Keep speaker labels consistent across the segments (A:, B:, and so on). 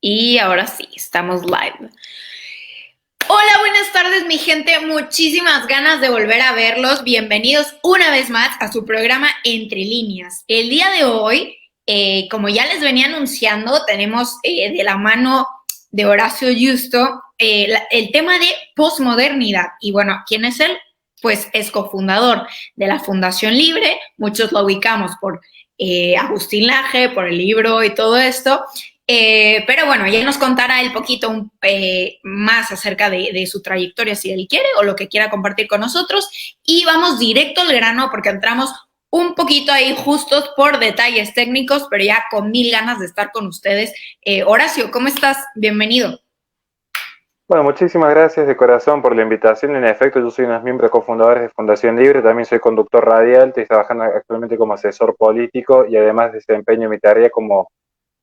A: Y ahora sí, estamos live. Hola, buenas tardes, mi gente. Muchísimas ganas de volver a verlos. Bienvenidos una vez más a su programa Entre Líneas. El día de hoy, como ya les venía anunciando, tenemos de la mano de Horacio Justo el tema de posmodernidad. Y bueno, ¿quién es él? Pues es cofundador de la Fundación Libre. Muchos lo ubicamos por Agustín Laje, por el libro y todo esto. Pero bueno, ya nos contará el poquito más acerca de su trayectoria, si él quiere, o lo que quiera compartir con nosotros. Y vamos directo al grano porque entramos un poquito ahí justos por detalles técnicos, pero ya con mil ganas de estar con ustedes. Horacio, ¿cómo estás? Bienvenido.
B: Bueno, muchísimas gracias de corazón por la invitación. En efecto, yo soy uno de los miembros cofundadores de Fundación Libre, también soy conductor radial, estoy trabajando actualmente como asesor político y además desempeño mi tarea como,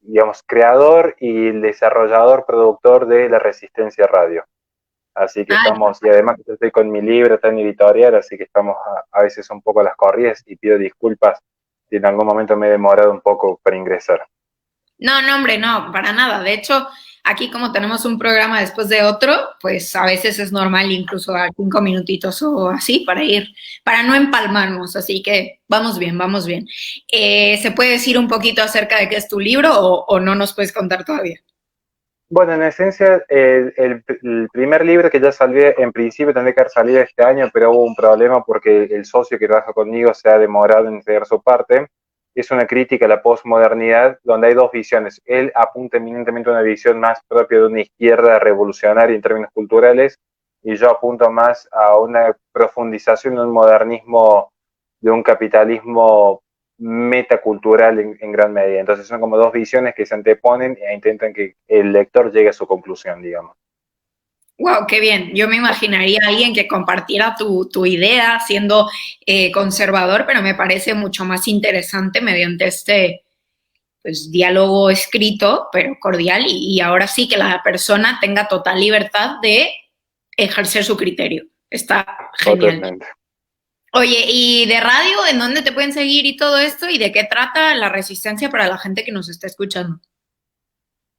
B: digamos, creador y desarrollador, productor de La Resistencia Radio. Así que estamos, y además estoy con mi libro tan editorial, así que estamos a veces un poco a las corridas y pido disculpas si en algún momento me he demorado un poco para ingresar.
A: No, hombre, no, para nada. De hecho, aquí como tenemos un programa después de otro, pues a veces es normal incluso dar 5 minutitos o así para no empalmarnos. Así que vamos bien, vamos bien. ¿Se puede decir un poquito acerca de qué es tu libro o no nos puedes contar todavía?
B: Bueno, en esencia, el primer libro que ya salió, en principio tendría que haber salido este año, pero hubo un problema porque el socio que trabaja conmigo se ha demorado en entregar su parte. Es una crítica a la posmodernidad, donde hay dos visiones. Él apunta eminentemente a una visión más propia de una izquierda revolucionaria en términos culturales, y yo apunto más a una profundización de un modernismo, de un capitalismo metacultural en gran medida. Entonces son como dos visiones que se anteponen e intentan que el lector llegue a su conclusión, digamos.
A: Wow, qué bien. Yo me imaginaría a alguien que compartiera tu idea siendo conservador, pero me parece mucho más interesante mediante este pues, diálogo escrito, pero cordial, y ahora sí que la persona tenga total libertad de ejercer su criterio. Está genial.
B: Totalmente.
A: Oye, ¿y de radio en dónde te pueden seguir y todo esto? ¿Y de qué trata La Resistencia para la gente que nos está escuchando?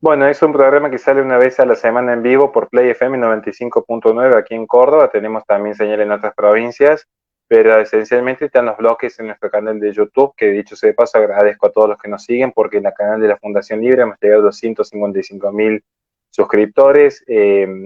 B: Bueno, es un programa que sale una vez a la semana en vivo por Play FM 95.9 aquí en Córdoba. Tenemos también señal en otras provincias, pero esencialmente están los bloques en nuestro canal de YouTube, que dicho sea de paso agradezco a todos los que nos siguen porque en el canal de la Fundación Libre hemos llegado a 255.000 suscriptores.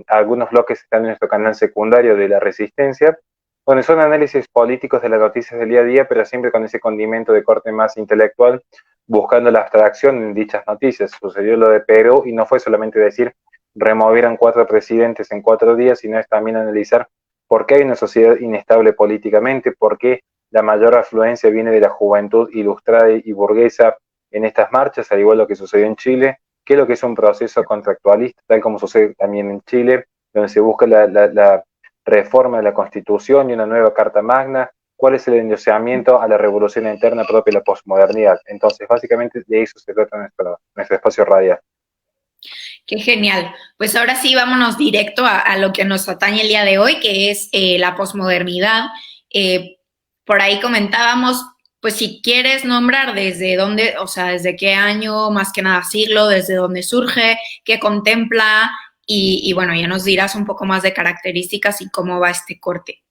B: Algunos bloques están en nuestro canal secundario de La Resistencia, donde son análisis políticos de las noticias del día a día, pero siempre con ese condimento de corte más intelectual, buscando la abstracción en dichas noticias. Sucedió lo de Perú y no fue solamente decir removieron 4 presidentes en 4 días, sino es también analizar por qué hay una sociedad inestable políticamente, por qué la mayor afluencia viene de la juventud ilustrada y burguesa en estas marchas, al igual lo que sucedió en Chile, qué es lo que es un proceso contractualista, tal como sucede también en Chile, donde se busca la reforma de la Constitución y una nueva Carta Magna, cuál es el endiosamiento a la revolución interna propia de la posmodernidad. Entonces, básicamente de eso se trata nuestro espacio radial.
A: Qué genial. Pues ahora sí, vámonos directo a lo que nos atañe el día de hoy, que es la posmodernidad. Por ahí comentábamos, pues si quieres nombrar desde dónde, o sea, desde qué año, más que nada siglo, desde dónde surge, qué contempla, y bueno, ya nos dirás un poco más de características y cómo va este corte.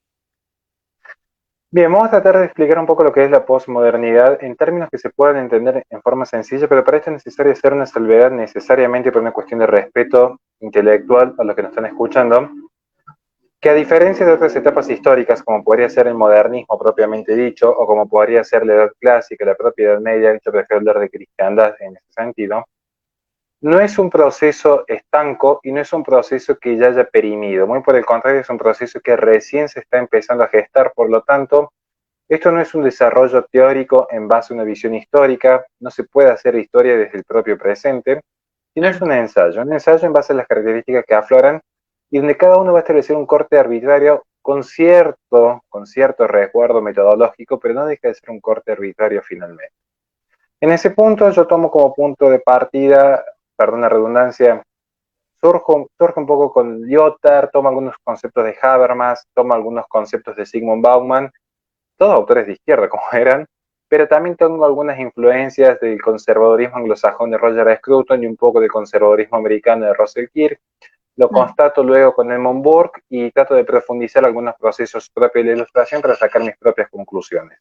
B: Bien, vamos a tratar de explicar un poco lo que es la posmodernidad en términos que se puedan entender en forma sencilla, pero para esto es necesario hacer una salvedad necesariamente por una cuestión de respeto intelectual a los que nos están escuchando, que a diferencia de otras etapas históricas, como podría ser el modernismo propiamente dicho, o como podría ser la Edad Clásica, la propia Edad Media, yo prefiero hablar de cristiandad en ese sentido, no es un proceso estanco y no es un proceso que ya haya perimido, muy por el contrario, es un proceso que recién se está empezando a gestar, por lo tanto, esto no es un desarrollo teórico en base a una visión histórica, no se puede hacer historia desde el propio presente, sino es un ensayo en base a las características que afloran y donde cada uno va a establecer un corte arbitrario con cierto resguardo metodológico, pero no deja de ser un corte arbitrario finalmente. En ese punto yo tomo como punto de partida, perdón la redundancia, surge un poco con Lyotard, toma algunos conceptos de Habermas, toma algunos conceptos de Zygmunt Bauman, todos autores de izquierda como eran, pero también tengo algunas influencias del conservadurismo anglosajón de Roger Scruton y un poco del conservadurismo americano de Russell Kirk. Lo constato luego con Edmund Burke y trato de profundizar algunos procesos propios de la ilustración para sacar mis propias conclusiones.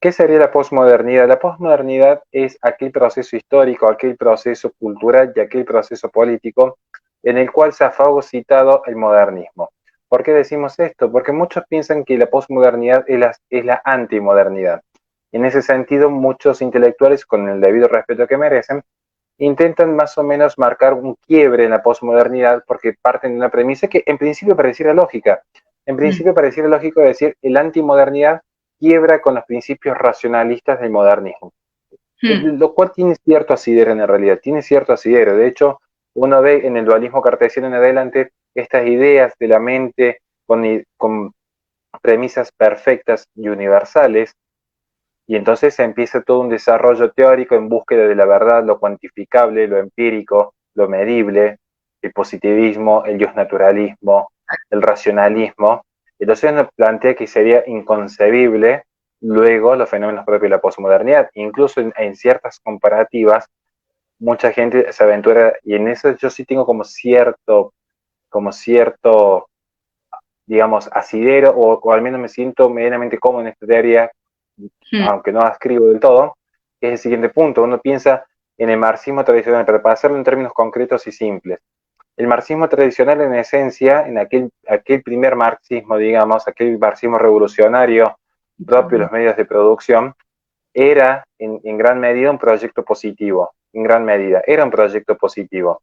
B: ¿Qué sería la posmodernidad? La posmodernidad es aquel proceso histórico, aquel proceso cultural y aquel proceso político en el cual se ha fagocitado el modernismo. ¿Por qué decimos esto? Porque muchos piensan que la posmodernidad es la antimodernidad. En ese sentido, muchos intelectuales, con el debido respeto que merecen, intentan más o menos marcar un quiebre en la posmodernidad porque parten de una premisa que en principio pareciera lógica. En principio pareciera lógico decir la antimodernidad quiebra con los principios racionalistas del modernismo, lo cual tiene cierto asidero en la realidad, tiene cierto asidero. De hecho, uno ve en el dualismo cartesiano en adelante estas ideas de la mente con premisas perfectas y universales, y entonces empieza todo un desarrollo teórico en búsqueda de la verdad, lo cuantificable, lo empírico, lo medible, el positivismo, el justnaturalismo, el racionalismo. Entonces uno plantea que sería inconcebible luego los fenómenos propios de la posmodernidad. Incluso en ciertas comparativas, mucha gente se aventura, y en eso yo sí tengo como cierto, digamos, asidero, o al menos me siento medianamente cómodo en esta teoría, aunque no escribo del todo, es el siguiente punto. Uno piensa en el marxismo tradicional, pero para hacerlo en términos concretos y simples. El marxismo tradicional, en esencia, en aquel primer marxismo, digamos, aquel marxismo revolucionario propio de los medios de producción, era en gran medida un proyecto positivo, en gran medida, era un proyecto positivo.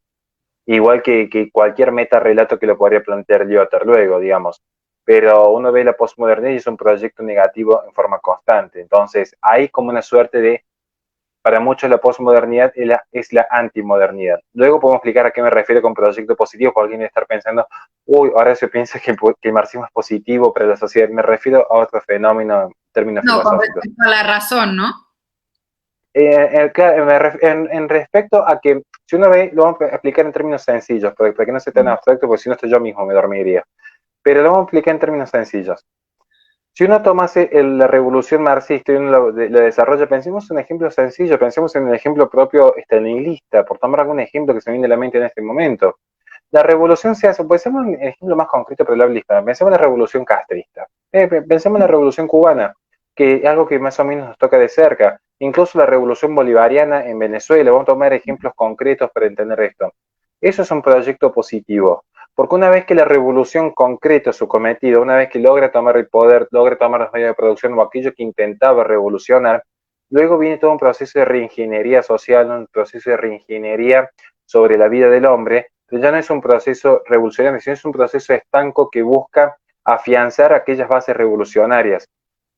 B: Igual que cualquier metarrelato que lo podría plantear Lyotard luego, digamos. Pero uno ve la posmodernidad y es un proyecto negativo en forma constante. Entonces, hay como una suerte de, para muchos la posmodernidad es la antimodernidad. Luego podemos explicar a qué me refiero con proyecto positivo, porque alguien debe estar pensando, uy, ahora se piensa que el marxismo es positivo para la sociedad. Me refiero a otro fenómeno en términos filosóficos.
A: Con respecto a la razón, ¿no?
B: En respecto a que, si uno ve, lo vamos a explicar en términos sencillos, para que no sea tan abstracto, porque si no, esto yo mismo me dormiría. Pero lo vamos a explicar en términos sencillos. Si uno tomase la revolución marxista y uno la desarrolla, pensemos en un ejemplo sencillo, pensemos en el ejemplo propio stalinista, por tomar algún ejemplo que se me viene a la mente en este momento. La revolución se hace, pensemos en el ejemplo más concreto para el habla hispana, pensemos en la revolución castrista, pensemos en la revolución cubana, que es algo que más o menos nos toca de cerca, incluso la revolución bolivariana en Venezuela. Vamos a tomar ejemplos concretos para entender esto. Eso es un proyecto positivo, porque una vez que la revolución concreta su cometido, una vez que logra tomar el poder, logra tomar los medios de producción o aquello que intentaba revolucionar, luego viene todo un proceso de reingeniería social, un proceso de reingeniería sobre la vida del hombre, pero ya no es un proceso revolucionario, sino es un proceso estanco que busca afianzar aquellas bases revolucionarias.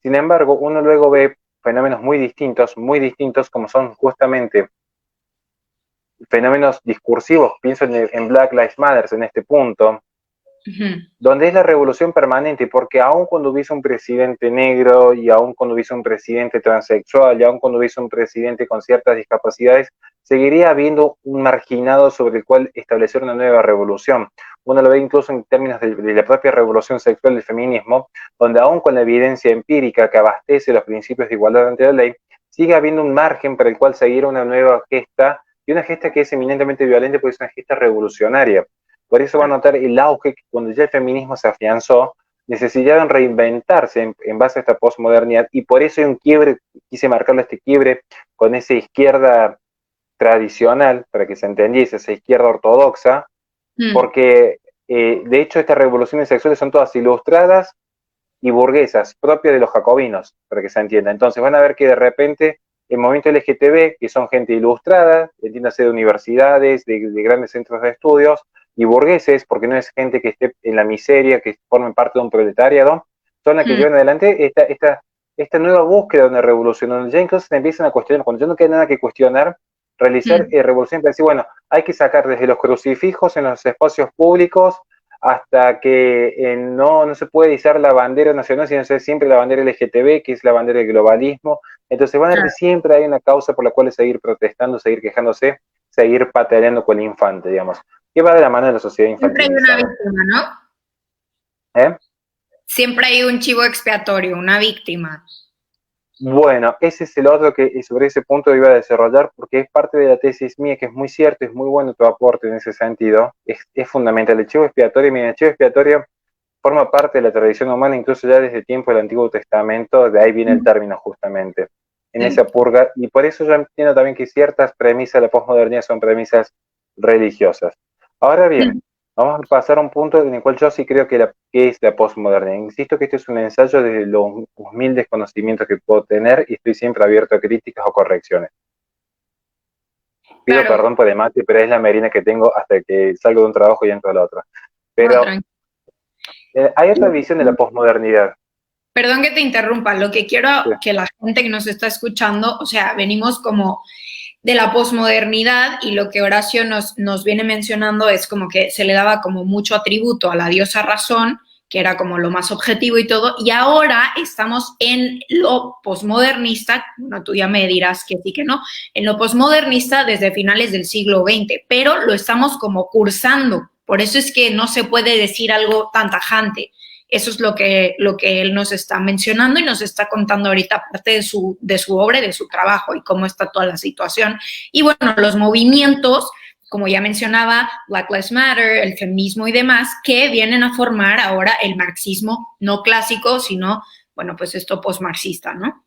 B: Sin embargo, uno luego ve fenómenos muy distintos, como son justamente fenómenos discursivos. Pienso en Black Lives Matter en este punto, donde es la revolución permanente, porque aun cuando hubiese un presidente negro, y aun cuando hubiese un presidente transexual, y aun cuando hubiese un presidente con ciertas discapacidades, seguiría habiendo un marginado sobre el cual establecer una nueva revolución. Uno lo ve incluso en términos de la propia revolución sexual del feminismo, donde aun con la evidencia empírica que abastece los principios de igualdad ante la ley, sigue habiendo un margen para el cual seguir una nueva gesta, y una gesta que es eminentemente violenta, porque es una gesta revolucionaria. Por eso va a notar el auge que cuando ya el feminismo se afianzó, necesitaron reinventarse en base a esta posmodernidad, y por eso hay un quiebre, quise marcarlo este quiebre con esa izquierda tradicional, para que se entendiese, esa izquierda ortodoxa, porque de hecho estas revoluciones sexuales son todas ilustradas y burguesas, propias de los jacobinos, para que se entienda. Entonces van a ver que de repente el movimiento LGTB, que son gente ilustrada, entiéndase de universidades, de grandes centros de estudios, y burgueses, porque no es gente que esté en la miseria, que formen parte de un proletariado, son las que llevan adelante esta nueva búsqueda de una revolución, donde ya incluso se empiezan a cuestionar, cuando ya no queda nada que cuestionar, realizar revolución, para decir, bueno, hay que sacar desde los crucifijos en los espacios públicos hasta que no se puede izar la bandera nacional, sino ser siempre la bandera LGTB, que es la bandera del globalismo. Entonces van a ver que siempre hay una causa por la cual seguir protestando, seguir quejándose, seguir pataleando con el infante, digamos. Que va de la mano de la sociedad infantil.
A: Siempre hay una víctima, ¿no?
B: ¿Eh?
A: Siempre hay un chivo expiatorio, una víctima.
B: Bueno, ese es el otro que sobre ese punto iba a desarrollar porque es parte de la tesis mía, que es muy cierto, es muy bueno tu aporte en ese sentido, es fundamental. El chivo expiatorio, mira, el chivo expiatorio forma parte de la tradición humana incluso ya desde tiempo del Antiguo Testamento, de ahí viene el término justamente, en
A: Sí.
B: esa purga, y por eso yo entiendo también que ciertas premisas de la posmodernidad son premisas religiosas. Ahora bien, vamos a pasar a un punto en el cual yo sí creo que es la posmodernidad. Insisto que este es un ensayo desde los humildes conocimientos que puedo tener y estoy siempre abierto a críticas o correcciones. Pido
A: Claro,
B: perdón por el mate, pero es la merina que tengo hasta que salgo de un trabajo y entro al otro.
A: no,
B: Pero
A: tranquilo.
B: hay otra visión de la posmodernidad.
A: Perdón que te interrumpa, lo que quiero
B: Sí.
A: que la gente que nos está escuchando, o sea, venimos como de la posmodernidad y lo que Horacio nos viene mencionando es como que se le daba como mucho atributo a la diosa razón, que era como lo más objetivo y todo, y ahora estamos en lo posmodernista, bueno, tú ya me dirás que sí que no, en lo posmodernista desde finales del siglo XX, pero lo estamos como cursando, por eso es que no se puede decir algo tan tajante. Eso es lo que él nos está mencionando y nos está contando ahorita parte de su obra y de su trabajo y cómo está toda la situación. Y bueno, los movimientos, como ya mencionaba, Black Lives Matter, el feminismo y demás, que vienen a formar ahora el marxismo no clásico, sino, bueno, pues esto postmarxista, ¿no?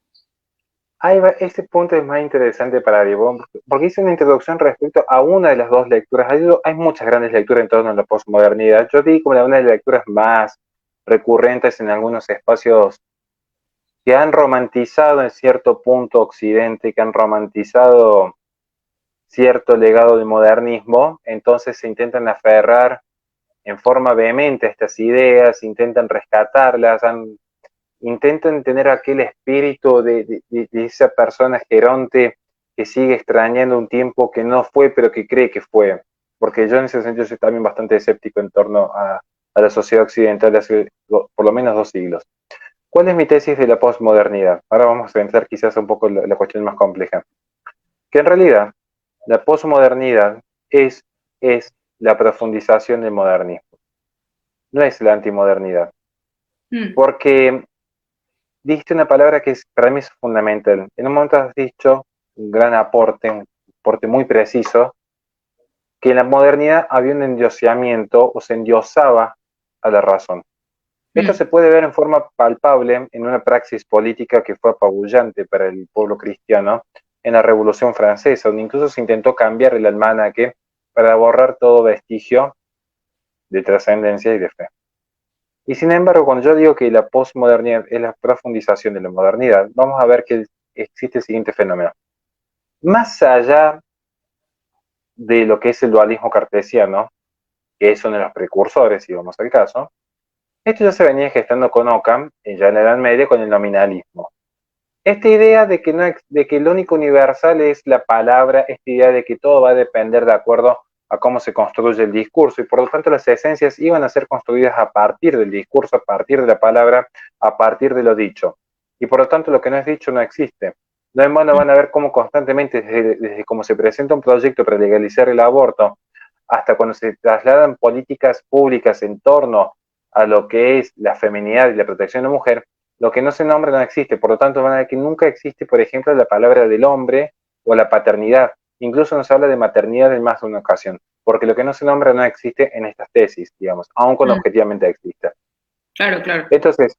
B: Ahí va, este punto es más interesante para Dibón, porque hice una introducción respecto a una de las dos lecturas. Hay muchas grandes lecturas en torno a la posmodernidad. Yo di como una de las lecturas más recurrentes en algunos espacios que han romantizado en cierto punto Occidente, que han romantizado cierto legado del modernismo, entonces se intentan aferrar en forma vehemente a estas ideas, intentan rescatarlas, intentan tener aquel espíritu de esa persona geronte que sigue extrañando un tiempo que no fue, pero que cree que fue. Porque yo en ese sentido soy también bastante escéptico en torno a la sociedad occidental de hace por lo menos 2 siglos. ¿Cuál es mi tesis de la posmodernidad? Ahora vamos a entrar quizás un poco en la cuestión más compleja. Que en realidad la posmodernidad es la profundización del modernismo, no es la antimodernidad.
A: Mm.
B: Porque diste una palabra que para mí es fundamental. En un momento has dicho un gran aporte, un aporte muy preciso, que en la modernidad había un endiosamiento o se endiosaba a la razón. Esto
A: Mm.
B: se puede ver en forma palpable en una praxis política que fue apabullante para el pueblo cristiano en la Revolución Francesa, donde incluso se intentó cambiar el almanaque para borrar todo vestigio de trascendencia y de fe. Y sin embargo, cuando yo digo que la posmodernidad es la profundización de la modernidad, vamos a ver que existe el siguiente fenómeno. Más allá de lo que es el dualismo cartesiano, que es uno de los precursores, si vamos al caso, esto ya se venía gestando con Ockham, ya en la Edad Media, con el nominalismo. Esta idea de que, no, de que lo único universal es la palabra, esta idea de que todo va a depender de acuerdo a cómo se construye el discurso y por lo tanto las esencias iban a ser construidas a partir del discurso, a partir de la palabra, a partir de lo dicho. Y por lo tanto lo que no es dicho no existe. No en vano van a ver cómo constantemente, desde cómo se presenta un proyecto para legalizar el aborto, hasta cuando se trasladan políticas públicas en torno a lo que es la feminidad y la protección de la mujer, lo que no se nombra no existe. Por lo tanto, van a ver que nunca existe, por ejemplo, la palabra del hombre o la paternidad. Incluso nos habla de maternidad en más de una ocasión, porque lo que no se nombra no existe en estas tesis, digamos, aun cuando
A: Mm.
B: objetivamente exista.
A: Claro, claro.
B: Entonces,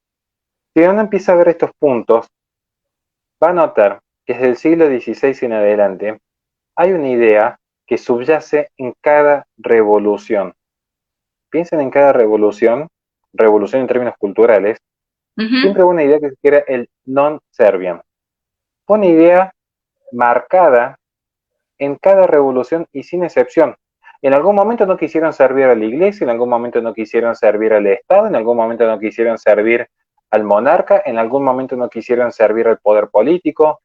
B: si uno empieza a ver estos puntos, va a notar que desde el siglo XVI en adelante hay una idea que subyace en cada revolución. Piensen en cada revolución, revolución en términos culturales,
A: Ujú.
B: siempre hubo una idea que era el non-serviam. Fue una idea marcada en cada revolución y sin excepción. En algún momento no quisieron servir a la iglesia, en algún momento no quisieron servir al Estado, en algún momento no quisieron servir al monarca, en algún momento no quisieron servir al poder político,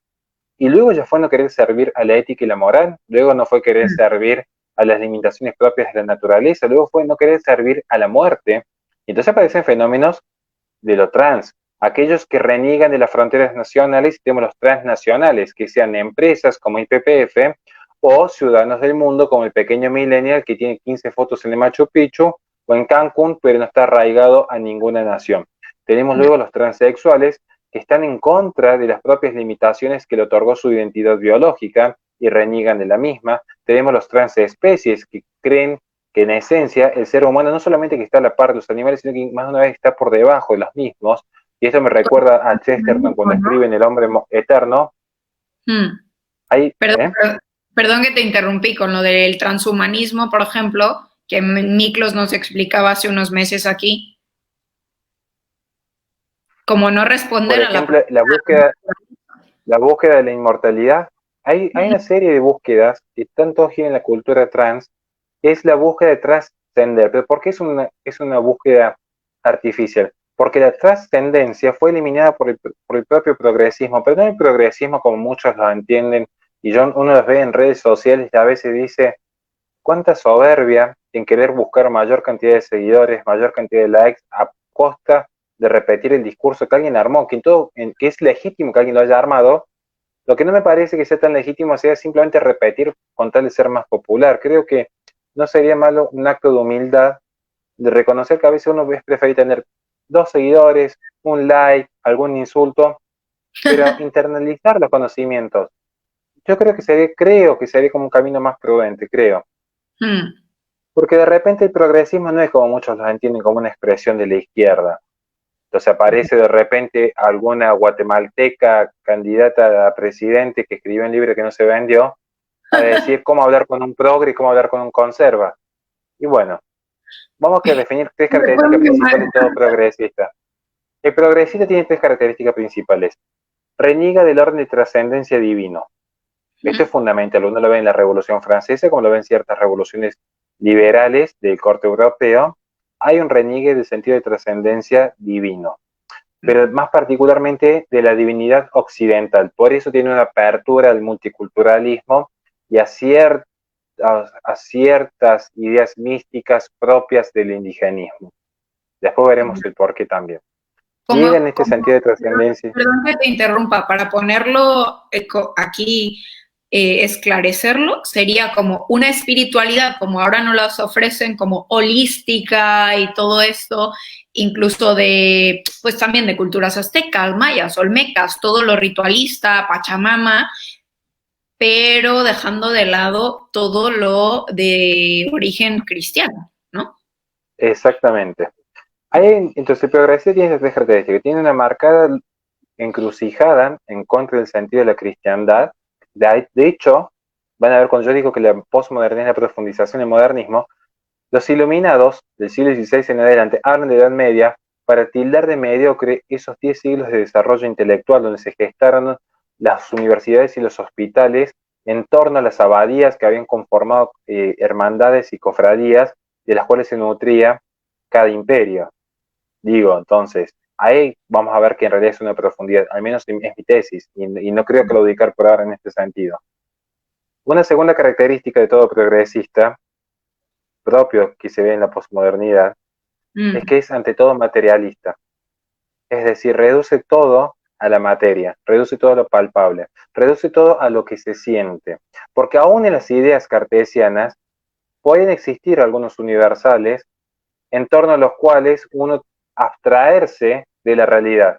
B: y luego ya fue no querer servir a la ética y la moral, luego no fue querer servir a las limitaciones propias de la naturaleza, luego fue no querer servir a la muerte. Y entonces aparecen fenómenos de lo trans, aquellos que reniegan de las fronteras nacionales, y tenemos los transnacionales, que sean empresas como IPPF o ciudadanos del mundo como el pequeño millennial que tiene 15 fotos en el Machu Picchu o en Cancún, pero no está arraigado a ninguna nación. Tenemos luego los transexuales que están en contra de las propias limitaciones que le otorgó su identidad biológica y reniegan de la misma. Tenemos los transespecies que creen que en esencia el ser humano no solamente que está a la par de los animales, sino que más de una vez está por debajo de los mismos. Y esto me recuerda a Chesterton cuando escribe en El hombre eterno. Ahí,
A: Perdón que te interrumpí con lo del transhumanismo, por ejemplo, que Miklos nos explicaba hace unos meses aquí. Como no responder
B: por ejemplo,
A: a
B: la búsqueda de la inmortalidad. Hay una serie de búsquedas que tanto gira en la cultura trans, que es la búsqueda de trascender. ¿Pero por qué es una búsqueda artificial? Porque la trascendencia fue eliminada por el propio progresismo, pero no el progresismo como muchos lo entienden, y uno los ve en redes sociales y a veces dice, cuánta soberbia en querer buscar mayor cantidad de seguidores, mayor cantidad de likes, a costa de repetir el discurso que alguien armó, que es legítimo que alguien lo haya armado. Lo que no me parece que sea tan legítimo sea simplemente repetir con tal de ser más popular. Creo que no sería malo un acto de humildad, de reconocer que a veces uno prefiere tener 2 seguidores, un like, algún insulto, pero internalizar los conocimientos. Yo creo que sería como un camino más prudente, creo. Porque de repente el progresismo no es como muchos lo entienden, como una expresión de la izquierda. Entonces aparece de repente alguna guatemalteca candidata a presidente que escribió un libro que no se vendió, a decir cómo hablar con un progre y cómo hablar con un conserva. Y bueno, vamos a definir 3 características principales de todo progresista. El progresista tiene 3 características principales. Reniega del orden de trascendencia divino. Esto es fundamental. Uno lo ve en la Revolución Francesa, como lo ve en ciertas revoluciones liberales del corte europeo. Hay un reniegue del sentido de trascendencia divino, pero más particularmente de la divinidad occidental. Por eso tiene una apertura al multiculturalismo y a ciertas ideas místicas propias del indigenismo. Después veremos el porqué también. Niega en este sentido de trascendencia.
A: Perdón que te interrumpa, para ponerlo aquí, esclarecerlo, sería como una espiritualidad, como ahora nos las ofrecen, como holística y todo esto, incluso pues también de culturas aztecas, mayas, olmecas, todo lo ritualista, Pachamama, pero dejando de lado todo lo de origen cristiano, ¿no?
B: Exactamente. Entonces el progresista tiene estas 3 características. Tiene una marcada encrucijada en contra del sentido de la cristiandad. De hecho, van a ver cuando yo digo que la posmodernidad es la profundización del modernismo, los iluminados del siglo XVI en adelante hablan de Edad Media para tildar de mediocre esos 10 siglos de desarrollo intelectual donde se gestaron las universidades y los hospitales en torno a las abadías que habían conformado hermandades y cofradías de las cuales se nutría cada imperio. Digo, entonces, ahí vamos a ver que en realidad es una profundidad, al menos es mi tesis, y no creo que lo ubicar por ahora en este sentido. Una segunda característica de todo progresista, propio que se ve en la posmodernidad, es que es ante todo materialista. Es decir, reduce todo a la materia, reduce todo a lo palpable, reduce todo a lo que se siente. Porque aún en las ideas cartesianas pueden existir algunos universales en torno a los cuales uno abstraerse de la realidad.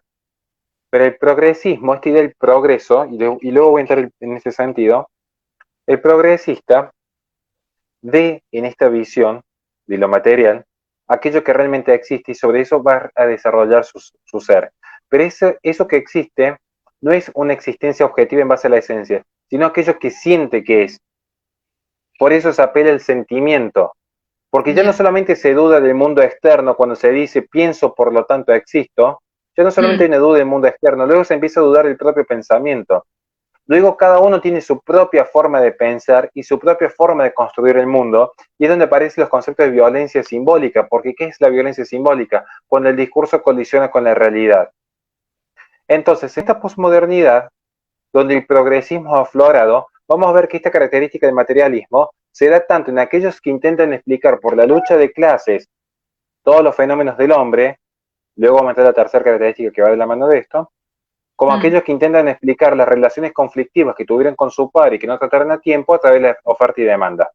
B: Pero el progresismo, esta idea del progreso, y luego voy a entrar en ese sentido, el progresista ve en esta visión de lo material aquello que realmente existe y sobre eso va a desarrollar su ser. Pero eso que existe no es una existencia objetiva en base a la esencia, sino aquello que siente que es. Por eso se apela el sentimiento, porque ya no solamente se duda del mundo externo cuando se dice pienso, por lo tanto existo, ya no solamente hay una duda del mundo externo, luego se empieza a dudar del propio pensamiento. Luego cada uno tiene su propia forma de pensar y su propia forma de construir el mundo, y es donde aparecen los conceptos de violencia simbólica, porque ¿qué es la violencia simbólica? Cuando el discurso colisiona con la realidad. Entonces, esta posmodernidad, donde el progresismo ha aflorado, vamos a ver que esta característica del materialismo se da tanto en aquellos que intentan explicar por la lucha de clases todos los fenómenos del hombre, luego vamos a meter la tercera característica que va de la mano de esto, como aquellos que intentan explicar las relaciones conflictivas que tuvieron con su padre y que no trataron a tiempo a través de la oferta y demanda.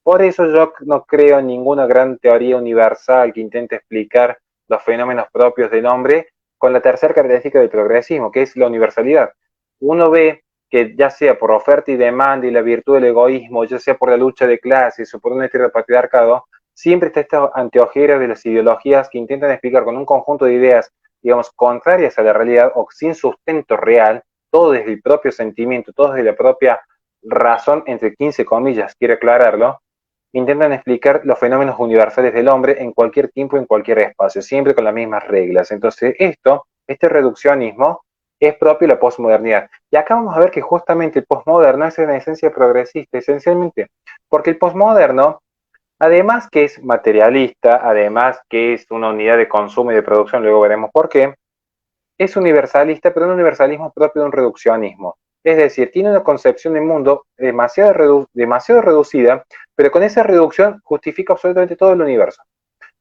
B: Por eso yo no creo en ninguna gran teoría universal que intente explicar los fenómenos propios del hombre con la tercera característica del progresismo, que es la universalidad. Uno ve que ya sea por oferta y demanda y la virtud del egoísmo, ya sea por la lucha de clases o por una estilo de patriarcado, siempre está esta anteojera de las ideologías que intentan explicar con un conjunto de ideas, digamos, contrarias a la realidad o sin sustento real, todo desde el propio sentimiento, todo desde la propia razón, entre 15 comillas, quiero aclararlo, intentan explicar los fenómenos universales del hombre en cualquier tiempo, en cualquier espacio, siempre con las mismas reglas. Entonces, este reduccionismo, es propio de la posmodernidad. Y acá vamos a ver que justamente el posmoderno es en esencia progresista, esencialmente, porque el posmoderno, además que es materialista, además que es una unidad de consumo y de producción, luego veremos por qué, es universalista, pero un universalismo propio de un reduccionismo. Es decir, tiene una concepción del mundo demasiado reducida, pero con esa reducción justifica absolutamente todo el universo.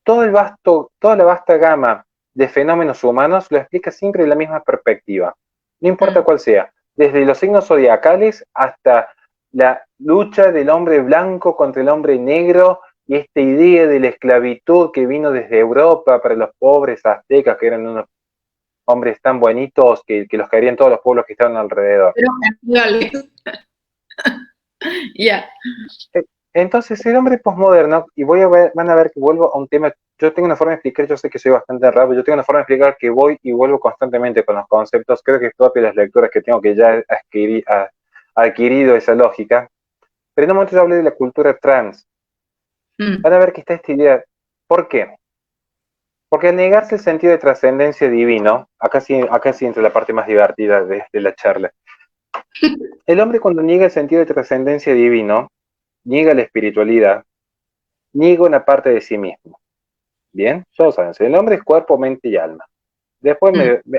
B: Toda la vasta gama de fenómenos humanos lo explica siempre de la misma perspectiva, no importa cuál sea, desde los signos zodiacales hasta la lucha del hombre blanco contra el hombre negro y esta idea de la esclavitud que vino desde Europa para los pobres aztecas, que eran unos hombres tan bonitos que los querían todos los pueblos que estaban alrededor.
A: Ya.
B: Entonces, el hombre posmoderno, y van a ver que vuelvo a un tema, yo tengo una forma de explicar, yo sé que soy bastante rápido, yo tengo una forma de explicar que voy y vuelvo constantemente con los conceptos, creo que es propio de las lecturas que tengo que ya adquirido esa lógica, pero en un momento yo hablé de la cultura trans. Van a ver que está esta idea. ¿Por qué? Porque al negarse el sentido de trascendencia divino, acá sí entra la parte más divertida de la charla. El hombre cuando niega el sentido de trascendencia divino, niega la espiritualidad, niega una parte de sí mismo. Bien, todos saben, el hombre es cuerpo, mente y alma. Después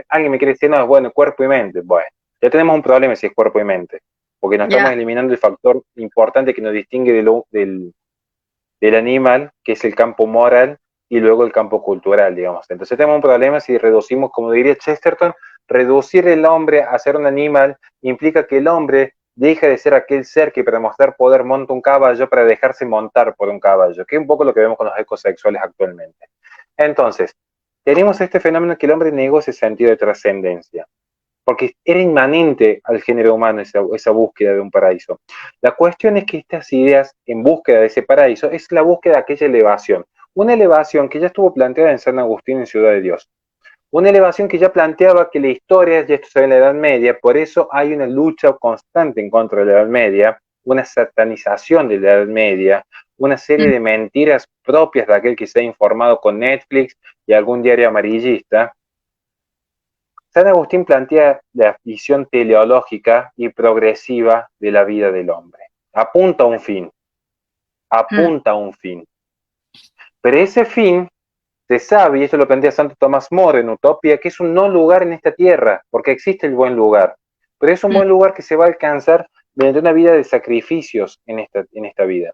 B: alguien me quiere decir, no, es bueno, cuerpo y mente. Bueno, ya tenemos un problema si es cuerpo y mente, porque nos estamos eliminando el factor importante que nos distingue del animal, que es el campo moral, y luego el campo cultural, digamos. Entonces tenemos un problema si reducimos, como diría Chesterton, reducir el hombre a ser un animal implica que el hombre deja de ser aquel ser que para mostrar poder monta un caballo para dejarse montar por un caballo, que es un poco lo que vemos con los ecosexuales actualmente. Entonces, tenemos este fenómeno que el hombre negó ese sentido de trascendencia, porque era inmanente al género humano esa búsqueda de un paraíso. La cuestión es que estas ideas en búsqueda de ese paraíso es la búsqueda de aquella elevación, una elevación que ya estuvo planteada en San Agustín en Ciudad de Dios, una elevación que ya planteaba que la historia, ya esto se ve en la Edad Media, por eso hay una lucha constante en contra de la Edad Media, una satanización de la Edad Media, una serie de mentiras propias de aquel que se ha informado con Netflix y algún diario amarillista. San Agustín plantea la visión teleológica y progresiva de la vida del hombre. Apunta a un fin. Pero ese fin se sabe, y esto lo plantea Santo Tomás More en Utopía, que es un no lugar en esta tierra, porque existe el buen lugar. Pero es un buen lugar que se va a alcanzar mediante una vida de sacrificios en esta vida.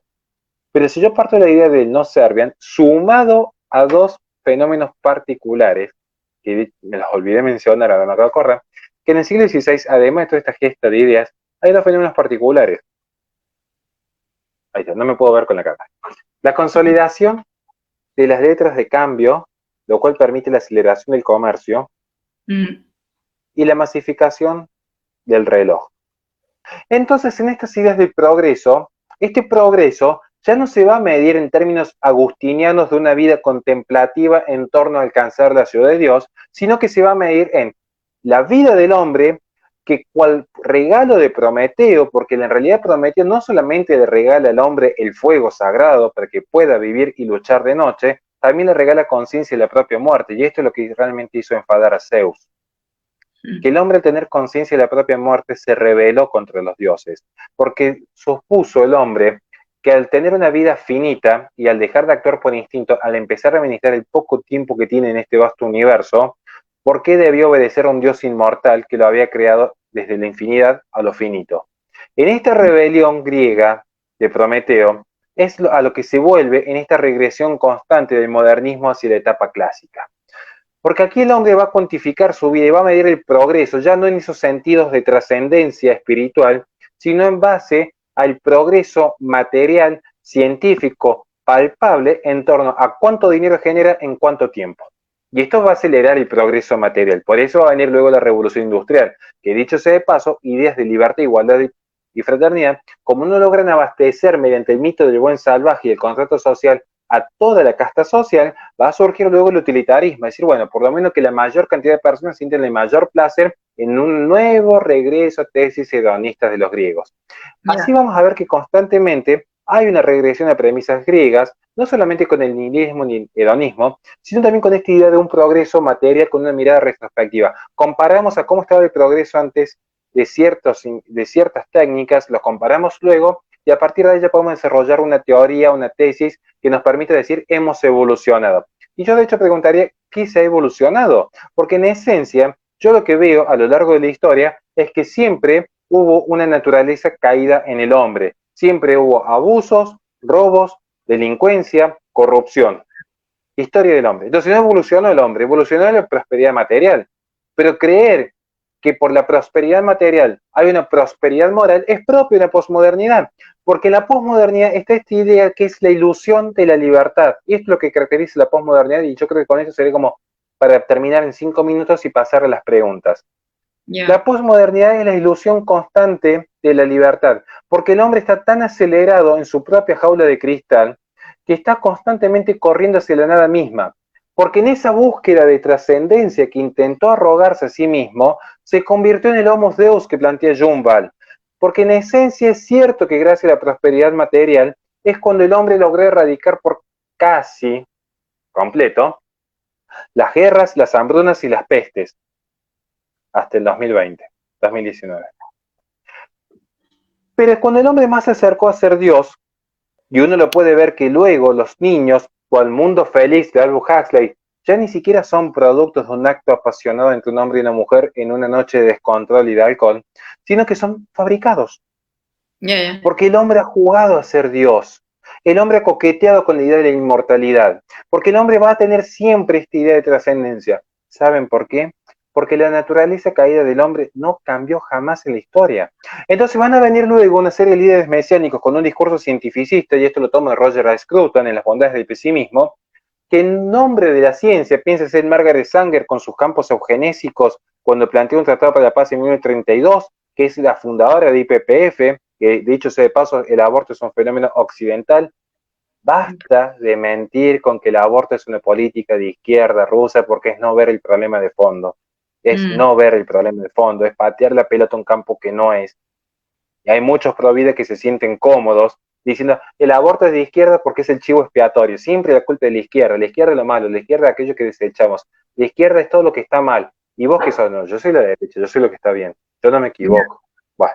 B: Pero si yo parto de la idea del no servian, sumado a dos fenómenos particulares, que me los olvidé mencionar, ahora me acabo de acordar, que en el siglo XVI, además de toda esta gesta de ideas, hay dos fenómenos particulares. Ahí está, no me puedo ver con la cámara. La consolidación de las letras de cambio, lo cual permite la aceleración del comercio, y la masificación del reloj. Entonces, en estas ideas del progreso, este progreso ya no se va a medir en términos agustinianos de una vida contemplativa en torno a alcanzar la ciudad de Dios, sino que se va a medir en la vida del hombre, que cual regalo de Prometeo, porque en realidad Prometeo no solamente le regala al hombre el fuego sagrado para que pueda vivir y luchar de noche, también le regala conciencia de la propia muerte, y esto es lo que realmente hizo enfadar a Zeus. Que el hombre al tener conciencia de la propia muerte se rebeló contra los dioses, porque supuso el hombre que al tener una vida finita y al dejar de actuar por instinto, al empezar a administrar el poco tiempo que tiene en este vasto universo, ¿por qué debió obedecer a un dios inmortal que lo había creado desde la infinidad a lo finito? En esta rebelión griega de Prometeo es a lo que se vuelve en esta regresión constante del modernismo hacia la etapa clásica. Porque aquí el hombre va a cuantificar su vida y va a medir el progreso, ya no en esos sentidos de trascendencia espiritual, sino en base al progreso material, científico, palpable, en torno a cuánto dinero genera en cuánto tiempo. Y esto va a acelerar el progreso material. Por eso va a venir luego la revolución industrial, que dicho sea de paso, ideas de libertad, igualdad y fraternidad, como no logran abastecer mediante el mito del buen salvaje y el contrato social a toda la casta social, va a surgir luego el utilitarismo, es decir, bueno, por lo menos que la mayor cantidad de personas sienten el mayor placer en un nuevo regreso a tesis hedonistas de los griegos. Así vamos a ver que constantemente hay una regresión a premisas griegas, no solamente con el nihilismo ni el hedonismo, sino también con esta idea de un progreso material con una mirada retrospectiva. Comparamos a cómo estaba el progreso antes de ciertas técnicas, los comparamos luego y a partir de ahí ya podemos desarrollar una teoría, una tesis que nos permite decir hemos evolucionado. Y yo de hecho preguntaría, ¿qué se ha evolucionado? Porque en esencia, yo lo que veo a lo largo de la historia es que siempre hubo una naturaleza caída en el hombre. Siempre hubo abusos, robos, delincuencia, corrupción. Historia del hombre. Entonces no evolucionó el hombre, evolucionó la prosperidad material. Pero creer que por la prosperidad material hay una prosperidad moral es propio de la posmodernidad. Porque en la posmodernidad está esta idea que es la ilusión de la libertad. Y esto es lo que caracteriza la posmodernidad y yo creo que con eso sería como para terminar en 5 minutos y pasar a las preguntas. La posmodernidad es la ilusión constante de la libertad, porque el hombre está tan acelerado en su propia jaula de cristal que está constantemente corriendo hacia la nada misma, porque en esa búsqueda de trascendencia que intentó arrogarse a sí mismo, se convirtió en el Homo Deus que plantea Yuval, porque en esencia es cierto que gracias a la prosperidad material es cuando el hombre logró erradicar por casi completo las guerras, las hambrunas y las pestes, hasta el 2020, 2019. Pero cuando el hombre más se acercó a ser Dios, y uno lo puede ver que luego los niños, o el mundo feliz de Aldous Huxley, ya ni siquiera son productos de un acto apasionado entre un hombre y una mujer en una noche de descontrol y de alcohol, sino que son fabricados. Porque el hombre ha jugado a ser Dios. El hombre ha coqueteado con la idea de la inmortalidad. Porque el hombre va a tener siempre esta idea de trascendencia. ¿Saben por qué? Porque la naturaleza caída del hombre no cambió jamás en la historia. Entonces van a venir luego una serie de líderes mesiánicos con un discurso cientificista, y esto lo toma Roger A. Scruton en Las bondades del pesimismo, que en nombre de la ciencia, piénsese en Margaret Sanger con sus campos eugenésicos, cuando planteó un tratado para la paz en 1932, que es la fundadora de IPPF, que dicho sea de paso, el aborto es un fenómeno occidental. Basta de mentir con que el aborto es una política de izquierda rusa, porque es no ver el problema de fondo. Es no ver el problema de fondo, es patear la pelota a un campo que no es. Y hay muchos pro vida que se sienten cómodos diciendo el aborto es de izquierda porque es el chivo expiatorio. Siempre la culpa de la izquierda es lo malo, la izquierda es aquello que desechamos. La izquierda es todo lo que está mal. ¿Y vos qué sos? No, yo soy la derecha, yo soy lo que está bien. Yo no me equivoco. Bueno,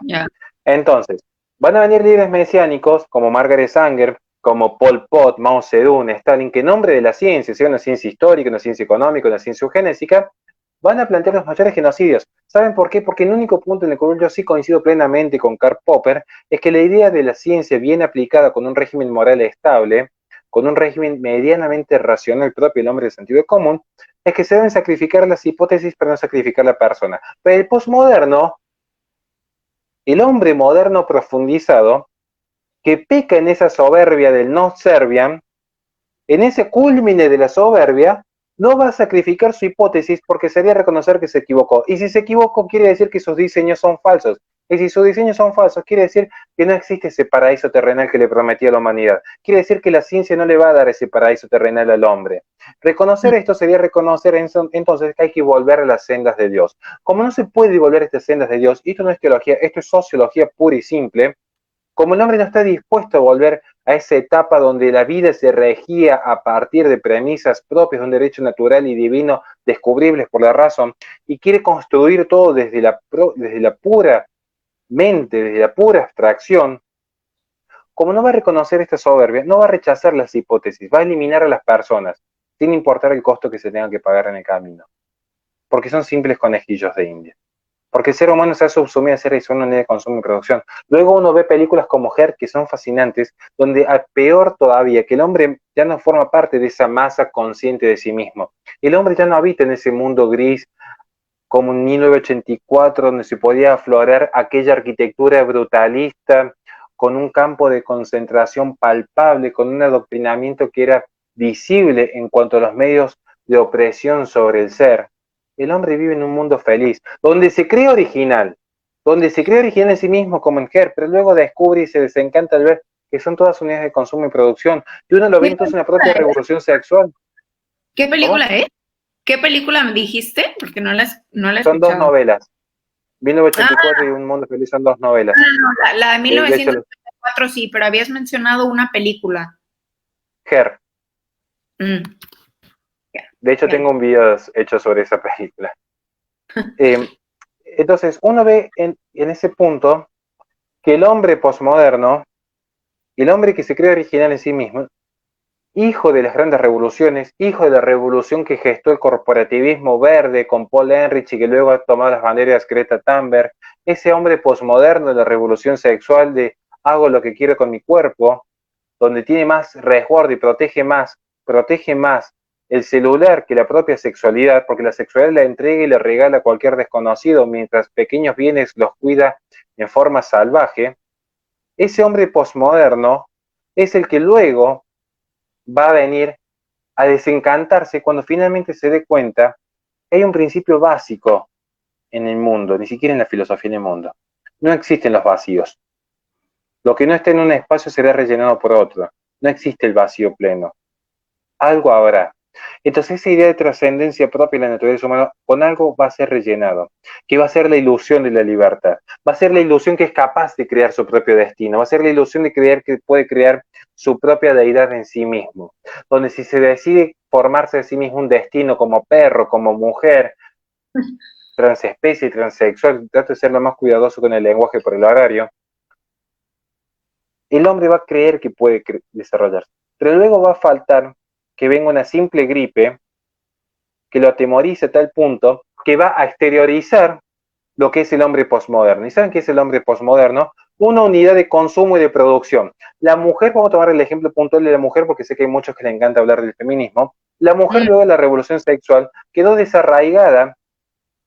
B: entonces, van a venir líderes mesiánicos como Margaret Sanger, como Pol Pot, Mao Zedong, Stalin, que en nombre de la ciencia, sea una ciencia histórica, una ciencia económica, una ciencia eugenésica, van a plantear los mayores genocidios. ¿Saben por qué? Porque el único punto en el cual yo sí coincido plenamente con Karl Popper es que la idea de la ciencia bien aplicada con un régimen moral estable, con un régimen medianamente racional propio del hombre de sentido común, es que se deben sacrificar las hipótesis para no sacrificar la persona. Pero el posmoderno, el hombre moderno profundizado, que peca en esa soberbia del no serviam, en ese culmine de la soberbia, no va a sacrificar su hipótesis porque sería reconocer que se equivocó. Y si se equivocó, quiere decir que sus diseños son falsos. Y si sus diseños son falsos, quiere decir que no existe ese paraíso terrenal que le prometía a la humanidad. Quiere decir que la ciencia no le va a dar ese paraíso terrenal al hombre. Reconocer esto sería reconocer entonces que hay que volver a las sendas de Dios. Como no se puede volver a estas sendas de Dios, y esto no es teología, esto es sociología pura y simple, como el hombre no está dispuesto a volver a esa etapa donde la vida se regía a partir de premisas propias de un derecho natural y divino descubribles por la razón, y quiere construir todo desde la pura mente, desde la pura abstracción, como no va a reconocer esta soberbia, no va a rechazar las hipótesis, va a eliminar a las personas, sin importar el costo que se tenga que pagar en el camino, porque son simples conejillos de India. Porque el ser humano se ha subsumido a ser eso, una unidad de consumo y producción. Luego uno ve películas como Her, que son fascinantes, donde peor todavía, que el hombre ya no forma parte de esa masa consciente de sí mismo. El hombre ya no habita en ese mundo gris, como en 1984, donde se podía aflorar aquella arquitectura brutalista, con un campo de concentración palpable, con un adoctrinamiento que era visible en cuanto a los medios de opresión sobre el ser, el hombre vive en un mundo feliz, donde se cree original en sí mismo como en Her, pero luego descubre y se desencanta al ver que son todas unidades de consumo y producción, y uno lo ve
A: ¿Qué
B: entonces una
A: película
B: propia
A: es?
B: revolución sexual.
A: ¿Qué película
B: ¿Cómo?
A: es? ¿Qué película me dijiste? Porque no la he
B: Son dos
A: escuchado.
B: novelas.
A: Ah,
B: 1984 y Un Mundo Feliz son dos novelas.
A: no, la de
B: De hecho,
A: 1984 sí, pero habías mencionado una película.
B: Her.
A: Mm, ya,
B: De hecho,
A: ya.
B: tengo un video hecho sobre esa película. Eh, entonces, uno ve en ese punto que el hombre posmoderno, el hombre que se cree original en sí mismo, hijo de las grandes revoluciones, hijo de la revolución que gestó el corporativismo verde con Paul Ehrlich y que luego ha tomado las banderas Greta Thunberg, ese hombre posmoderno de la revolución sexual de hago lo que quiero con mi cuerpo, donde tiene más resguardo y protege más el celular que la propia sexualidad, porque la sexualidad la entrega y le regala a cualquier desconocido, mientras pequeños bienes los cuida en forma salvaje. Ese hombre posmoderno es el que luego va a venir a desencantarse cuando finalmente se dé cuenta que hay un principio básico en el mundo, ni siquiera en la filosofía en el mundo. No existen los vacíos. Lo que no esté en un espacio será rellenado por otro. No existe el vacío pleno. Algo habrá. Entonces esa idea de trascendencia propia de la naturaleza humana con algo va a ser rellenado, que va a ser la ilusión de la libertad, va a ser la ilusión que es capaz de crear su propio destino, va a ser la ilusión de creer que puede crear su propia deidad en sí mismo, donde si se decide formarse de sí mismo un destino como perro, como mujer, transespecie, transexual, trato de ser lo más cuidadoso con el lenguaje por el horario, el hombre va a creer que puede desarrollarse, pero luego va a faltar que venga una simple gripe que lo atemoriza a tal punto que va a exteriorizar lo que es el hombre posmoderno. ¿Y saben qué es el hombre posmoderno? Una unidad de consumo y de producción. La mujer, vamos a tomar el ejemplo puntual de la mujer porque sé que hay muchos que le encanta hablar del feminismo. La mujer
A: Mm,
B: luego de la revolución sexual quedó desarraigada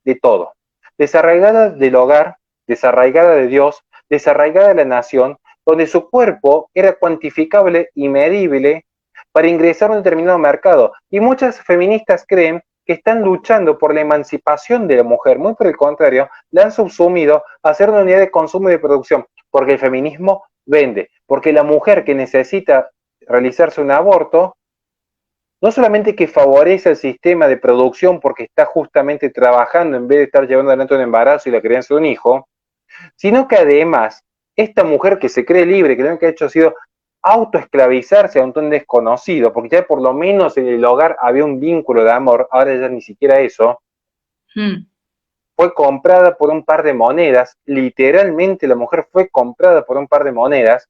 B: de todo. Desarraigada del hogar, desarraigada de Dios, desarraigada de la nación, donde su cuerpo era cuantificable y medible para ingresar a un determinado mercado. Y muchas feministas creen que están luchando por la emancipación de la mujer. Muy por el contrario, la han subsumido a ser una unidad de consumo y de producción, porque el feminismo vende, porque la mujer que necesita realizarse un aborto no solamente que favorece el sistema de producción porque está justamente trabajando en vez de estar llevando adelante un embarazo y la crianza de un hijo, sino que además esta mujer que se cree libre, que lo único que ha hecho ha sido autoesclavizarse a un desconocido, porque ya por lo menos en el hogar había un vínculo de amor, ahora ya ni siquiera eso,
A: mm.
B: fue comprada por un par de monedas, literalmente la mujer fue comprada por un par de monedas.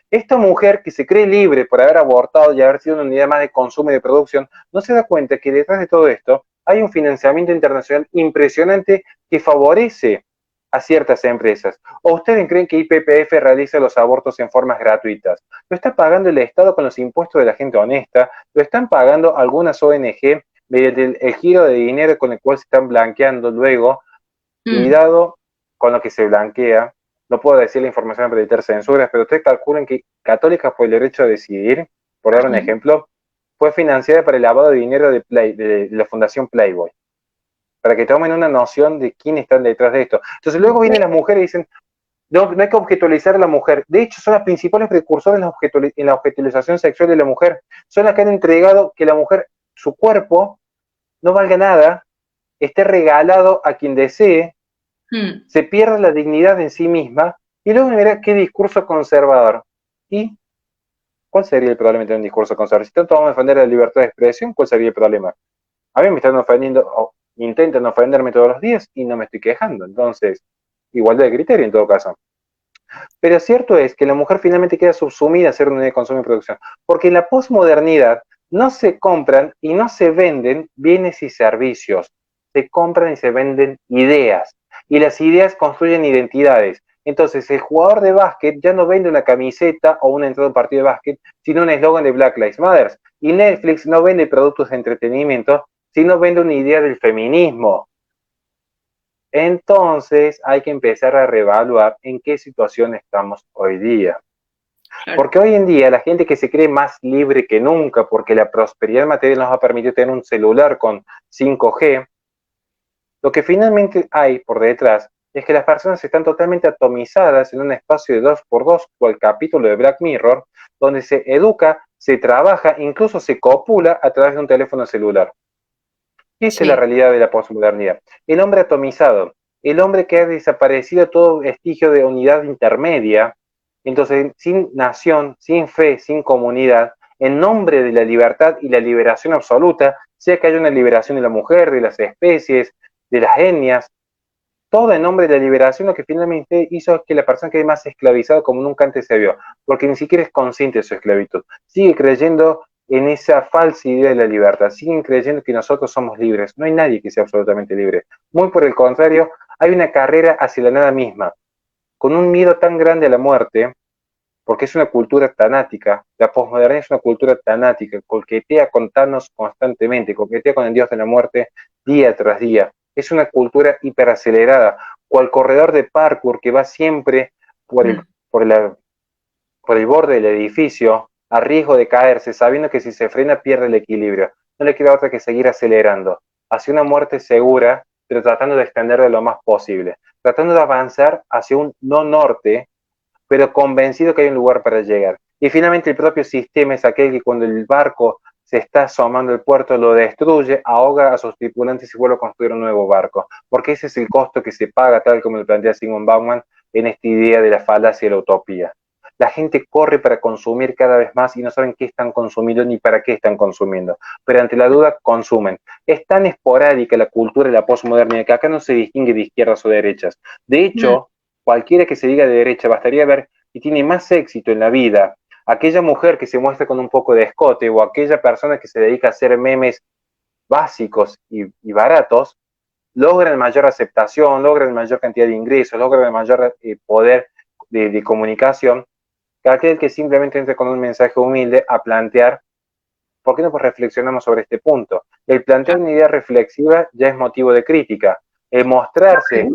B: Esta mujer que se cree libre por haber abortado y haber sido una unidad más de consumo y de producción, no se da cuenta que detrás de todo esto hay un financiamiento internacional impresionante que favorece a ciertas empresas. ¿O ustedes creen que IPPF realiza los abortos en formas gratuitas? Lo está pagando el Estado con los impuestos de la gente honesta, lo están pagando algunas ONG mediante el giro de dinero con el cual se están blanqueando luego.
A: Mm.
B: Cuidado con lo que se blanquea. No puedo decir la información para evitar censuras, pero ustedes calculen que Católicas por el Derecho a Decidir, por dar un
A: Ujú.
B: ejemplo, fue financiada para el lavado de dinero de la Fundación Playboy, para que tomen una noción de quién están detrás de esto. Entonces luego vienen las mujeres y dicen, no, no hay que objetualizar a la mujer. De hecho, son las principales precursoras en la objetivización sexual de la mujer. Son las que han entregado que la mujer, su cuerpo, no valga nada, esté regalado a quien desee,
A: Mm.
B: se pierde la dignidad en sí misma y luego mira qué discurso conservador. ¿Y cuál sería el problema de un discurso conservador? Si tanto vamos a defender la libertad de expresión, ¿cuál sería el problema? A mí me están ofendiendo o intentan ofenderme todos los días y no me estoy quejando. Entonces, igualdad de criterio en todo caso. Pero cierto es que la mujer finalmente queda subsumida a ser un medio de consumo y producción, porque en la posmodernidad no se compran y no se venden bienes y servicios, se compran y se venden ideas, y las ideas construyen identidades. Entonces, el jugador de básquet ya no vende una camiseta o una entrada a un partido de básquet, sino un eslogan de Black Lives Matter. Y Netflix no vende productos de entretenimiento, sino vende una idea del feminismo. Entonces hay que empezar a reevaluar en qué situación estamos hoy día. Porque hoy en día la gente que se cree más libre que nunca, porque la prosperidad material nos va a permitir tener un celular con 5G, lo que finalmente hay por detrás es que las personas están totalmente atomizadas en un espacio de 2x2, o el capítulo de Black Mirror, donde se educa, se trabaja, incluso se copula a través de un teléfono celular. Y esta es la realidad de la posmodernidad. El hombre atomizado, el hombre que ha desaparecido todo vestigio de unidad intermedia, entonces sin nación, sin fe, sin comunidad, en nombre de la libertad y la liberación absoluta, sea que haya una liberación de la mujer, de las especies, de las etnias, todo en nombre de la liberación, lo que finalmente hizo es que la persona quede más esclavizada como nunca antes se vio, porque ni siquiera es consciente de su esclavitud. Sigue creyendo en esa falsa idea de la libertad, siguen creyendo que nosotros somos libres. No hay nadie que sea absolutamente libre. Muy por el contrario, hay una carrera hacia la nada misma, con un miedo tan grande a la muerte, porque es una cultura tanática. La posmodernidad es una cultura tanática, coquetea con Thanos constantemente, coquetea con el dios de la muerte día tras día. Es una cultura hiperacelerada, cual corredor de parkour que va siempre por el borde del edificio, a riesgo de caerse, sabiendo que si se frena pierde el equilibrio. No le queda otra que seguir acelerando, hacia una muerte segura, pero tratando de extenderla lo más posible, tratando de avanzar hacia un no norte, pero convencido que hay un lugar para llegar. Y finalmente el propio sistema es aquel que cuando el barco se está asomando al puerto lo destruye, ahoga a sus tripulantes y vuelve a construir un nuevo barco, porque ese es el costo que se paga, tal como lo plantea Sigmund Bauman en esta idea de la falacia de la utopía. La gente corre para consumir cada vez más y no saben qué están consumiendo ni para qué están consumiendo, pero ante la duda consumen. Es tan esporádica la cultura de la posmodernidad que acá no se distingue de izquierdas o derechas. De hecho, cualquiera que se diga de derecha, bastaría ver si tiene más éxito en la vida aquella mujer que se muestra con un poco de escote o aquella persona que se dedica a hacer memes básicos y baratos, logran mayor aceptación, logran mayor cantidad de ingresos, logran mayor poder de comunicación, que aquel que simplemente entra con un mensaje humilde a plantear, ¿por qué no pues reflexionamos sobre este punto? El plantear una idea reflexiva ya es motivo de crítica. El mostrarse,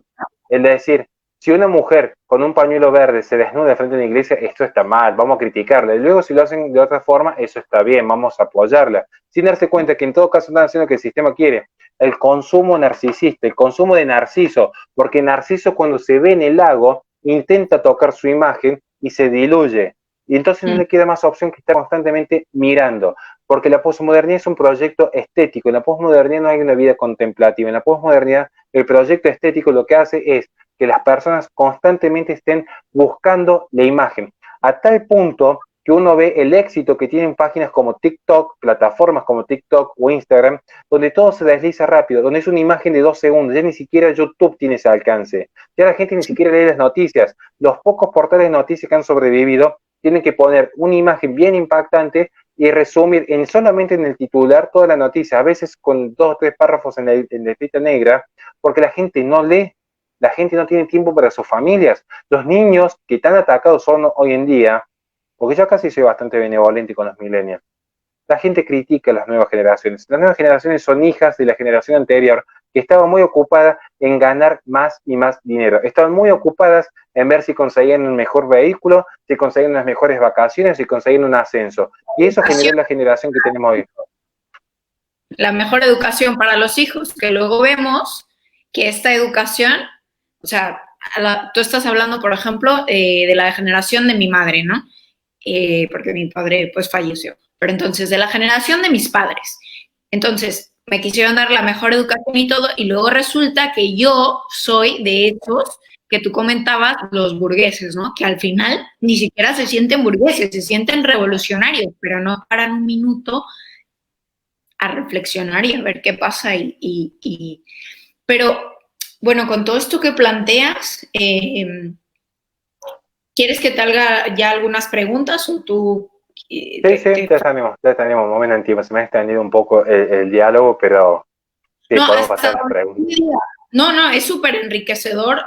B: el decir, si una mujer con un pañuelo verde se desnuda frente a una iglesia, esto está mal, vamos a criticarla. Y luego si lo hacen de otra forma, eso está bien, vamos a apoyarla. Sin darse cuenta que en todo caso están haciendo lo que el sistema quiere. El consumo narcisista, el consumo de Narciso, porque Narciso cuando se ve en el lago, intenta tocar su imagen y se diluye. Y entonces no le queda más opción que estar constantemente mirando, porque la posmodernidad es un proyecto estético. En la posmodernidad no hay una vida contemplativa. En la posmodernidad el proyecto estético lo que hace es que las personas constantemente estén buscando la imagen, a tal punto que uno ve el éxito que tienen páginas como TikTok, plataformas como TikTok o Instagram, donde todo se desliza rápido, donde es una imagen de 2 segundos, ya ni siquiera YouTube tiene ese alcance, ya la gente ni siquiera lee las noticias, los pocos portales de noticias que han sobrevivido tienen que poner una imagen bien impactante y resumir solamente en el titular toda la noticia, a veces con 2 o 3 párrafos en letrita negra, porque la gente no lee. La gente no tiene tiempo para sus familias. Los niños que tan atacados son hoy en día, porque yo casi soy bastante benevolente con los millennials, la gente critica a las nuevas generaciones. Las nuevas generaciones son hijas de la generación anterior, que estaban muy ocupadas en ganar más y más dinero. Estaban muy ocupadas en ver si conseguían un mejor vehículo, si conseguían unas mejores vacaciones, si conseguían un ascenso. Y eso generó la generación que tenemos hoy.
A: La mejor educación para los hijos, que luego vemos que esta educación, o sea, tú estás hablando, por ejemplo, de la generación de mi madre, ¿no? Porque mi padre, pues, falleció. Pero entonces, de la generación de mis padres. Entonces, me quisieron dar la mejor educación y todo, y luego resulta que yo soy de esos que tú comentabas, los burgueses, ¿no? Que al final ni siquiera se sienten burgueses, se sienten revolucionarios, pero no paran un minuto a reflexionar y a ver qué pasa. Pero, bueno, con todo esto que planteas, ¿quieres que te haga ya algunas preguntas o tú?
B: Sí, ya tenemos un momento en tiempo. Se me ha extendido un poco el diálogo, pero sí,
A: no,
B: podemos pasar a las preguntas.
A: No, es súper enriquecedor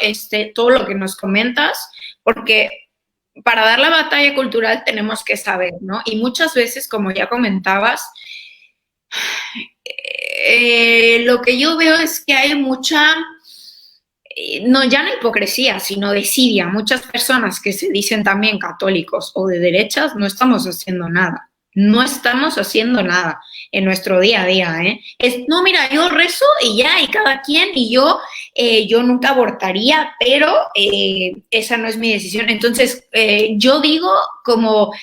A: todo lo que nos comentas, porque para dar la batalla cultural tenemos que saber, ¿no? Y muchas veces, como ya comentabas, lo que yo veo es que hay mucha no ya no hipocresía, sino desidia. Muchas personas que se dicen también católicos o de derechas no estamos haciendo nada. No estamos haciendo nada en nuestro día a día, ¿eh? No, mira, yo rezo y ya, y cada quien, y yo nunca abortaría, pero esa no es mi decisión. Entonces, yo digo como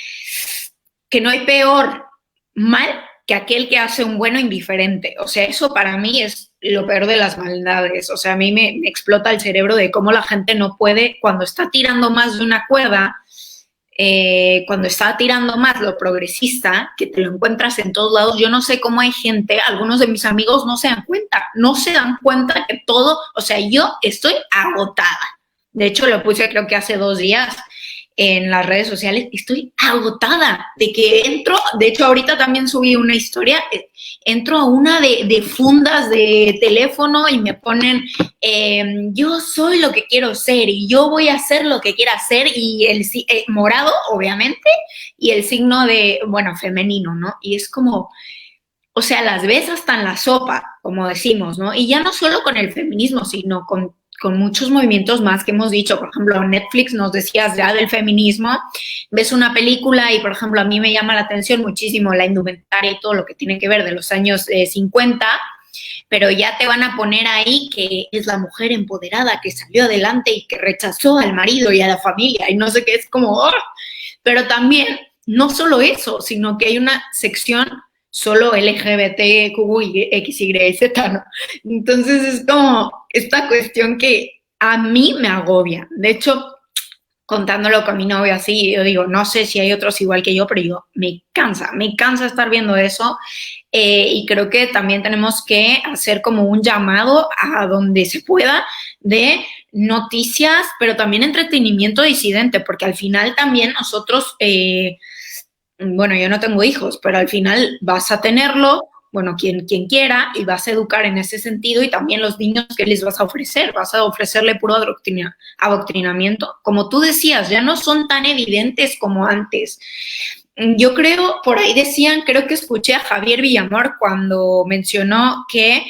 A: que no hay peor mal que aquel que hace un bueno indiferente. O sea, eso para mí es lo peor de las maldades. O sea, a mí me explota el cerebro de cómo la gente no puede, cuando está tirando más de una cuerda, cuando está tirando más lo progresista, que te lo encuentras en todos lados, yo no sé cómo hay gente, algunos de mis amigos no se dan cuenta que todo, o sea, yo estoy agotada. De hecho, lo puse creo que hace 2 días en las redes sociales, estoy agotada de que entro, de hecho ahorita también subí una historia, entro a una de fundas de teléfono y me ponen, yo soy lo que quiero ser y yo voy a hacer lo que quiera hacer y el morado, obviamente, y el signo de, bueno, femenino, ¿no? Y es como, o sea, las ves hasta en la sopa, como decimos, ¿no? Y ya no solo con el feminismo, sino con muchos movimientos más que hemos dicho. Por ejemplo, Netflix nos decías ya del feminismo, ves una película y, por ejemplo, a mí me llama la atención muchísimo la indumentaria y todo lo que tiene que ver de los años 50, pero ya te van a poner ahí que es la mujer empoderada que salió adelante y que rechazó al marido y a la familia y no sé qué, es como, oh. Pero también, no solo eso, sino que hay una sección solo LGBTQ, X, Y, Z, ¿no? Entonces es como esta cuestión que a mí me agobia. De hecho, contándolo con mi novio así, yo digo, no sé si hay otros igual que yo, pero yo me cansa estar viendo eso. Y creo que también tenemos que hacer como un llamado a donde se pueda de noticias, pero también entretenimiento disidente, porque al final también nosotros, bueno, yo no tengo hijos, pero al final vas a tenerlo, bueno, quien quiera, y vas a educar en ese sentido, y también los niños que les vas a ofrecerle puro adoctrinamiento. Como tú decías, ya no son tan evidentes como antes. Yo creo, por ahí decían, creo que escuché a Javier Villamor cuando mencionó que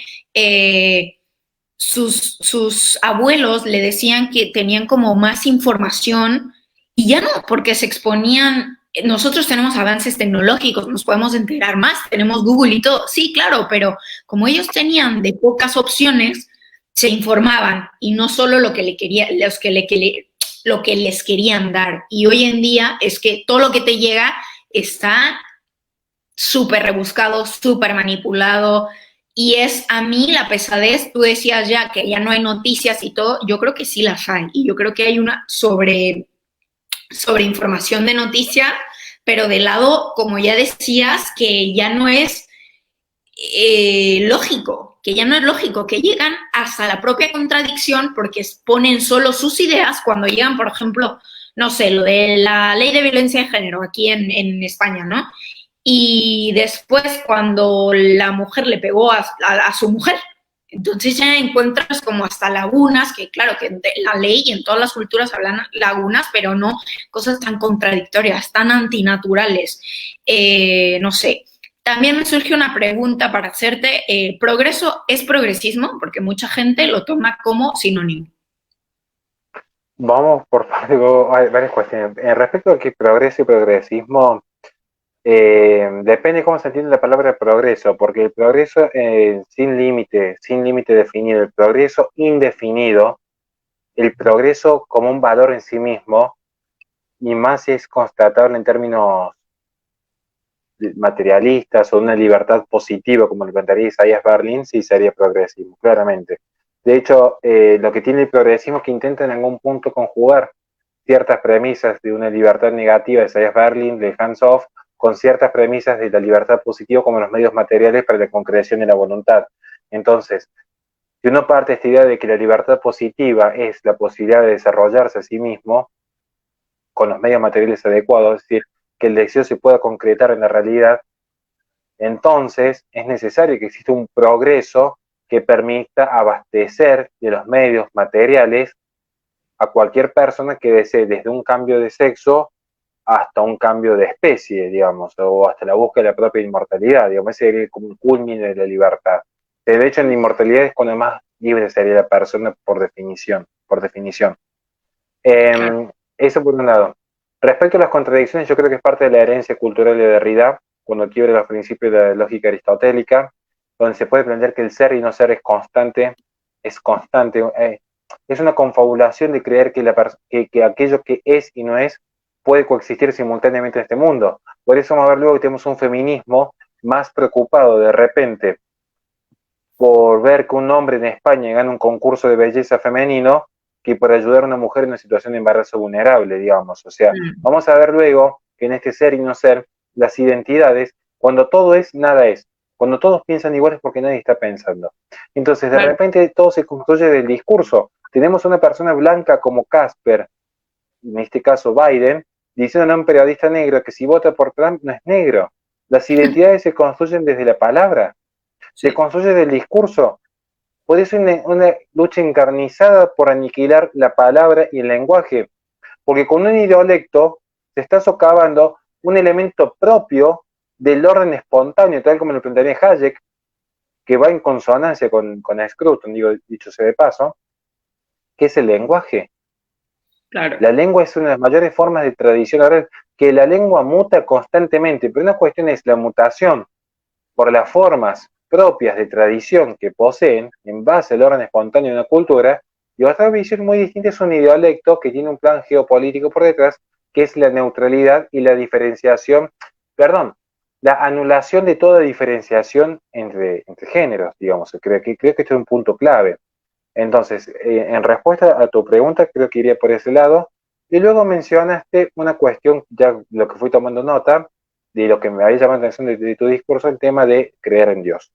A: sus abuelos le decían que tenían como más información y ya no, porque se exponían. Nosotros tenemos avances tecnológicos, nos podemos enterar más, tenemos Google y todo, sí, claro, pero como ellos tenían de pocas opciones, se informaban y no solo lo que lo que les querían dar. Y hoy en día es que todo lo que te llega está súper rebuscado, súper manipulado, y es a mí la pesadez. Tú decías ya que ya no hay noticias y todo, yo creo que sí las hay, y yo creo que hay una sobre información de noticia, pero de lado, como ya decías, que ya no es lógico, que llegan hasta la propia contradicción porque exponen solo sus ideas cuando llegan, por ejemplo, no sé, lo de la ley de violencia de género aquí en España, ¿no? Y después cuando la mujer le pegó a su mujer, entonces ya encuentras como hasta lagunas, que claro, que en la ley y en todas las culturas hablan lagunas, pero no cosas tan contradictorias, tan antinaturales. No sé. También me surge una pregunta para hacerte. ¿Progreso es progresismo? Porque mucha gente lo toma como sinónimo.
B: Vamos por parte, hay varias cuestiones. Respecto a que progreso y progresismo, depende cómo se entiende la palabra progreso, porque el progreso sin límite definido, el progreso indefinido, el progreso como un valor en sí mismo, y más si es constatable en términos materialistas o una libertad positiva, como lo plantearía Isaiah Berlin, sí sería progresismo, claramente. De hecho, lo que tiene el progresismo es que intenta en algún punto conjugar ciertas premisas de una libertad negativa de Isaiah Berlin, de Hans Hoff, con ciertas premisas de la libertad positiva como los medios materiales para la concreción de la voluntad. Entonces, si uno parte de esta idea de que la libertad positiva es la posibilidad de desarrollarse a sí mismo con los medios materiales adecuados, es decir, que el deseo se pueda concretar en la realidad, entonces es necesario que exista un progreso que permita abastecer de los medios materiales a cualquier persona que desee desde un cambio de sexo hasta un cambio de especie, digamos, o hasta la búsqueda de la propia inmortalidad, digamos, ese sería como un culmine de la libertad. De hecho, en la inmortalidad es cuando más libre sería la persona por definición, por definición.
A: Claro.
B: Eso por un lado. Respecto a las contradicciones, yo creo que es parte de la herencia cultural de Derrida, cuando quiebra los principios de la lógica aristotélica, donde se puede aprender que el ser y no ser es constante, es una confabulación de creer que aquello que es y no es puede coexistir simultáneamente en este mundo. Por eso vamos a ver luego que tenemos un feminismo más preocupado de repente por ver que un hombre en España gana un concurso de belleza femenino que por ayudar a una mujer en una situación de embarazo vulnerable, digamos. O sea,
A: Mm,
B: vamos a ver luego que en este ser y no ser, las identidades, cuando todo es, nada es. Cuando todos piensan igual es porque nadie está pensando. Entonces, de
A: claro.
B: repente, todo se construye del discurso. Tenemos una persona blanca como Casper, en este caso Biden, diciendo a un periodista negro que si vota por Trump no es negro. Las identidades se construyen desde la palabra, se
A: Sí.
B: construye del discurso. Puede ser una lucha encarnizada por aniquilar la palabra y el lenguaje, porque con un idiolecto se está socavando un elemento propio del orden espontáneo, tal como lo plantearía Hayek, que va en consonancia con Scruton, digo, dicho sea de paso, que es el lenguaje.
A: Claro.
B: La lengua es una de las mayores formas de tradición. Ahora, que la lengua muta constantemente, pero una cuestión es la mutación por las formas propias de tradición que poseen en base al orden espontáneo de una cultura, y otra visión muy distinta es un ideolecto que tiene un plan geopolítico por detrás, que es la neutralidad y la diferenciación, perdón, la anulación de toda diferenciación entre géneros, digamos. Creo que esto es un punto clave. Entonces, en respuesta a tu pregunta, creo que iría por ese lado. Y luego mencionaste una cuestión, ya lo que fui tomando nota, de lo que me había llamado la atención de tu discurso, el tema de creer en Dios.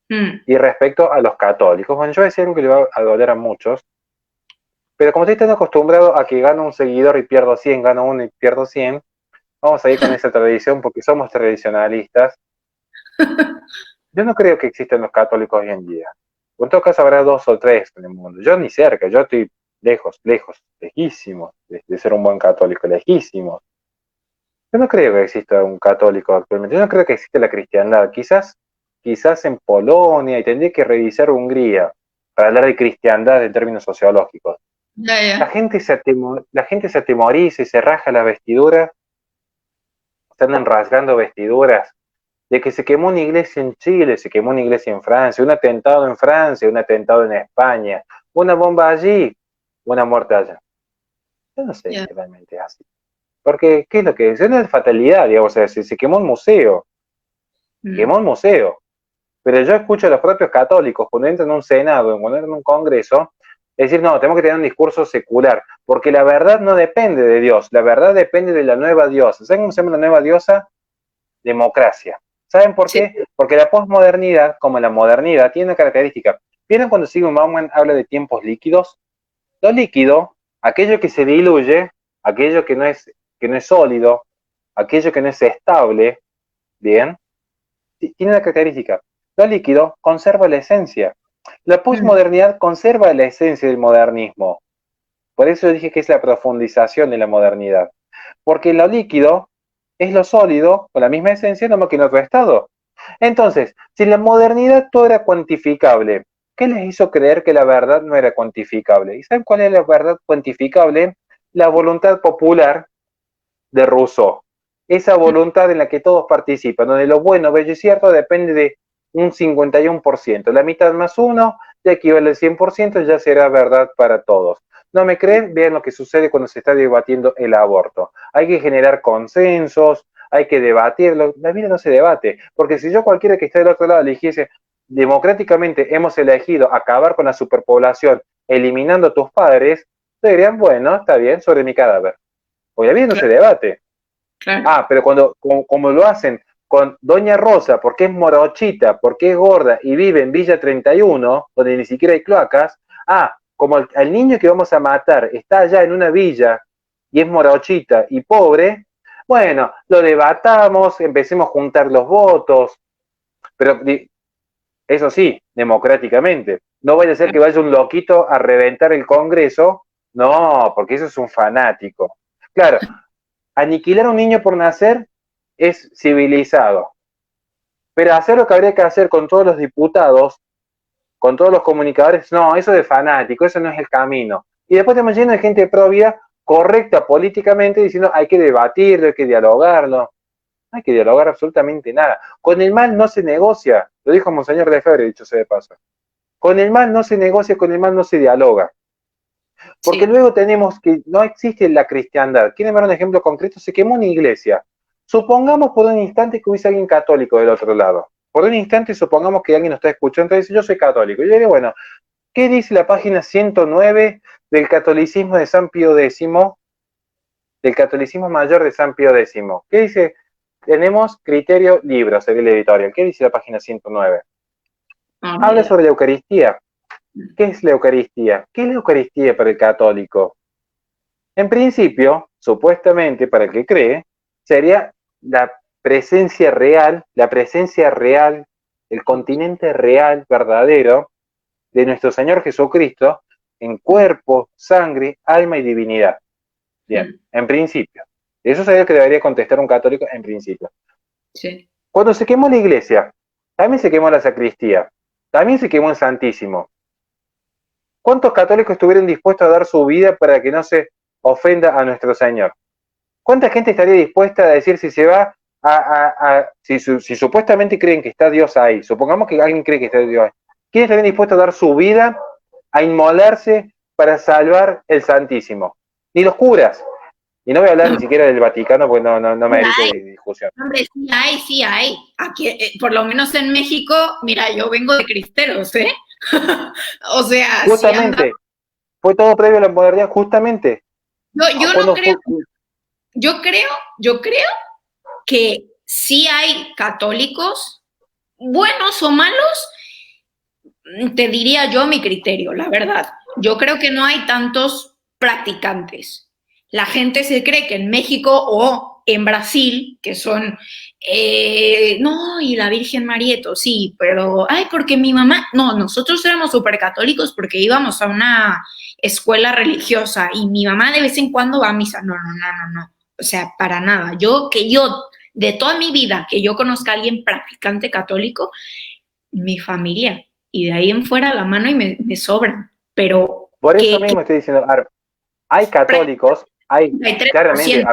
A: Mm,
B: Y respecto a los católicos, bueno, yo decía algo que le va a doler a muchos, pero como estoy tan acostumbrado a que gano un seguidor y pierdo 100, gano uno y pierdo 100, vamos a ir con esa tradición porque somos tradicionalistas. Yo no creo que existan los católicos hoy en día. En todo caso habrá dos o tres en el mundo. Yo ni cerca, yo estoy lejos, lejos, lejísimo de ser un buen católico, lejísimo. Yo no creo que exista un católico actualmente. Yo no creo que exista la cristiandad. Quizás en Polonia, y tendría que revisar Hungría para hablar de cristiandad en términos sociológicos.
A: ya,
B: La
A: ya.
B: gente la gente se atemoriza y se raja las vestiduras, se andan rasgando vestiduras de que se quemó una iglesia en Chile, se quemó una iglesia en Francia, un atentado en Francia, un atentado en España, una bomba allí, una muerte allá. Yo no sé
A: Ya.
B: si realmente es así. Porque, ¿qué es lo que es? Es una fatalidad, digamos, o sea, se quemó un museo,
A: Mm,
B: quemó un museo. Pero yo escucho a los propios católicos, cuando entran en un senado, cuando entran en un congreso, decir, no, tenemos que tener un discurso secular, porque la verdad no depende de Dios, la verdad depende de la nueva diosa. ¿Saben cómo se llama la nueva diosa? Democracia. ¿Saben por
A: sí.
B: qué? Porque la posmodernidad, como la modernidad, tiene una característica. ¿Vieron cuando Sigmund Bauman habla de tiempos líquidos? Lo líquido, aquello que se diluye, aquello que no es sólido, aquello que no es estable, ¿bien? Tiene una característica. Lo líquido conserva la esencia. La
A: Mm,
B: posmodernidad conserva la esencia del modernismo. Por eso dije que es la profundización de la modernidad. Porque lo líquido es lo sólido con la misma esencia, nomás que en otro estado. Entonces, si la modernidad todo era cuantificable, ¿qué les hizo creer que la verdad no era cuantificable? ¿Y saben cuál es la verdad cuantificable? La voluntad popular de Rousseau. Esa
A: mm,
B: voluntad en la que todos participan, donde lo bueno, bello y cierto depende de un 51%. La mitad más uno ya equivale al 100%, ya será verdad para todos. ¿No me creen? Vean lo que sucede cuando se está debatiendo el aborto. Hay que generar consensos, hay que debatirlo. La vida no se debate, porque si yo cualquiera que esté del otro lado eligiese democráticamente hemos elegido acabar con la superpoblación eliminando a tus padres, dirían, bueno, está bien, sobre mi cadáver. Hoy la vida no se
A: claro,
B: debate.
A: claro.
B: Ah, pero como lo hacen con Doña Rosa, porque es morochita, porque es gorda y vive en Villa 31, donde ni siquiera hay cloacas, como el niño que vamos a matar está allá en una villa y es morochita y pobre, bueno, lo debatamos, empecemos a juntar los votos, pero eso sí, democráticamente. No vaya a ser que vaya un loquito a reventar el Congreso, no, porque eso es un fanático. Claro, aniquilar a un niño por nacer es civilizado. Pero hacer lo que habría que hacer con todos los diputados con todos los comunicadores, no, eso de fanático, eso no es el camino. Y después tenemos lleno de gente pro vida correcta políticamente diciendo hay que debatirlo, hay que dialogarlo. No hay que dialogar absolutamente nada. Con el mal no se negocia, lo dijo Monseñor Lefebvre, dicho sea de paso. Con el mal no se negocia, con el mal no se dialoga. Porque luego tenemos que no existe la cristiandad. ¿Quieren ver un ejemplo concreto? Se quemó una iglesia. Supongamos por un instante que hubiese alguien católico del otro lado. Por un instante supongamos que alguien nos está escuchando y dice, yo soy católico. Y yo digo, bueno, ¿qué dice la página 109 del catolicismo de San Pío X? Del catolicismo mayor de San Pío X. ¿Qué dice? Tenemos criterio libro, sería el editorial. ¿Qué dice la página 109? Habla sobre la Eucaristía. ¿Qué es la Eucaristía? ¿Qué es la Eucaristía para el católico? En principio, supuestamente, para el que cree, sería la presencia real, el continente real, verdadero, de nuestro Señor Jesucristo, en cuerpo, sangre, alma y divinidad. Bien, en principio. Eso sería lo que debería contestar un católico en principio.
A: Sí.
B: Cuando se quemó la iglesia, también se quemó la sacristía, también se quemó el Santísimo. ¿Cuántos católicos estuvieron dispuestos a dar su vida para que no ofenda a nuestro Señor? ¿Cuánta gente estaría dispuesta a decir si se va si supuestamente creen que está Dios ahí? Supongamos que alguien cree que está Dios ahí. ¿Quién estaría dispuesto a dar su vida, a inmolarse para salvar el Santísimo? Ni los curas. Y no voy a hablar ni siquiera del Vaticano porque no merece discusión.
A: Hombre, sí hay. Aquí, por lo menos en México, mira, yo vengo de cristeros, ¿eh? O sea,
B: justamente, fue todo previo a la modernidad, justamente.
A: Yo creo que sí hay católicos, buenos o malos, te diría yo mi criterio, la verdad. Yo creo que no hay tantos practicantes. La gente se cree que en México o en Brasil, que son, no, y la Virgen Marieto, sí, pero, ay, porque mi mamá, no, nosotros éramos súper católicos porque íbamos a una escuela religiosa y mi mamá de vez en cuando va a misa. No. O sea, para nada. Yo, de toda mi vida, que yo conozca a alguien practicante católico, mi familia, y de ahí en fuera la mano y me sobran. Pero
B: por eso mismo estoy diciendo, hay católicos, claramente,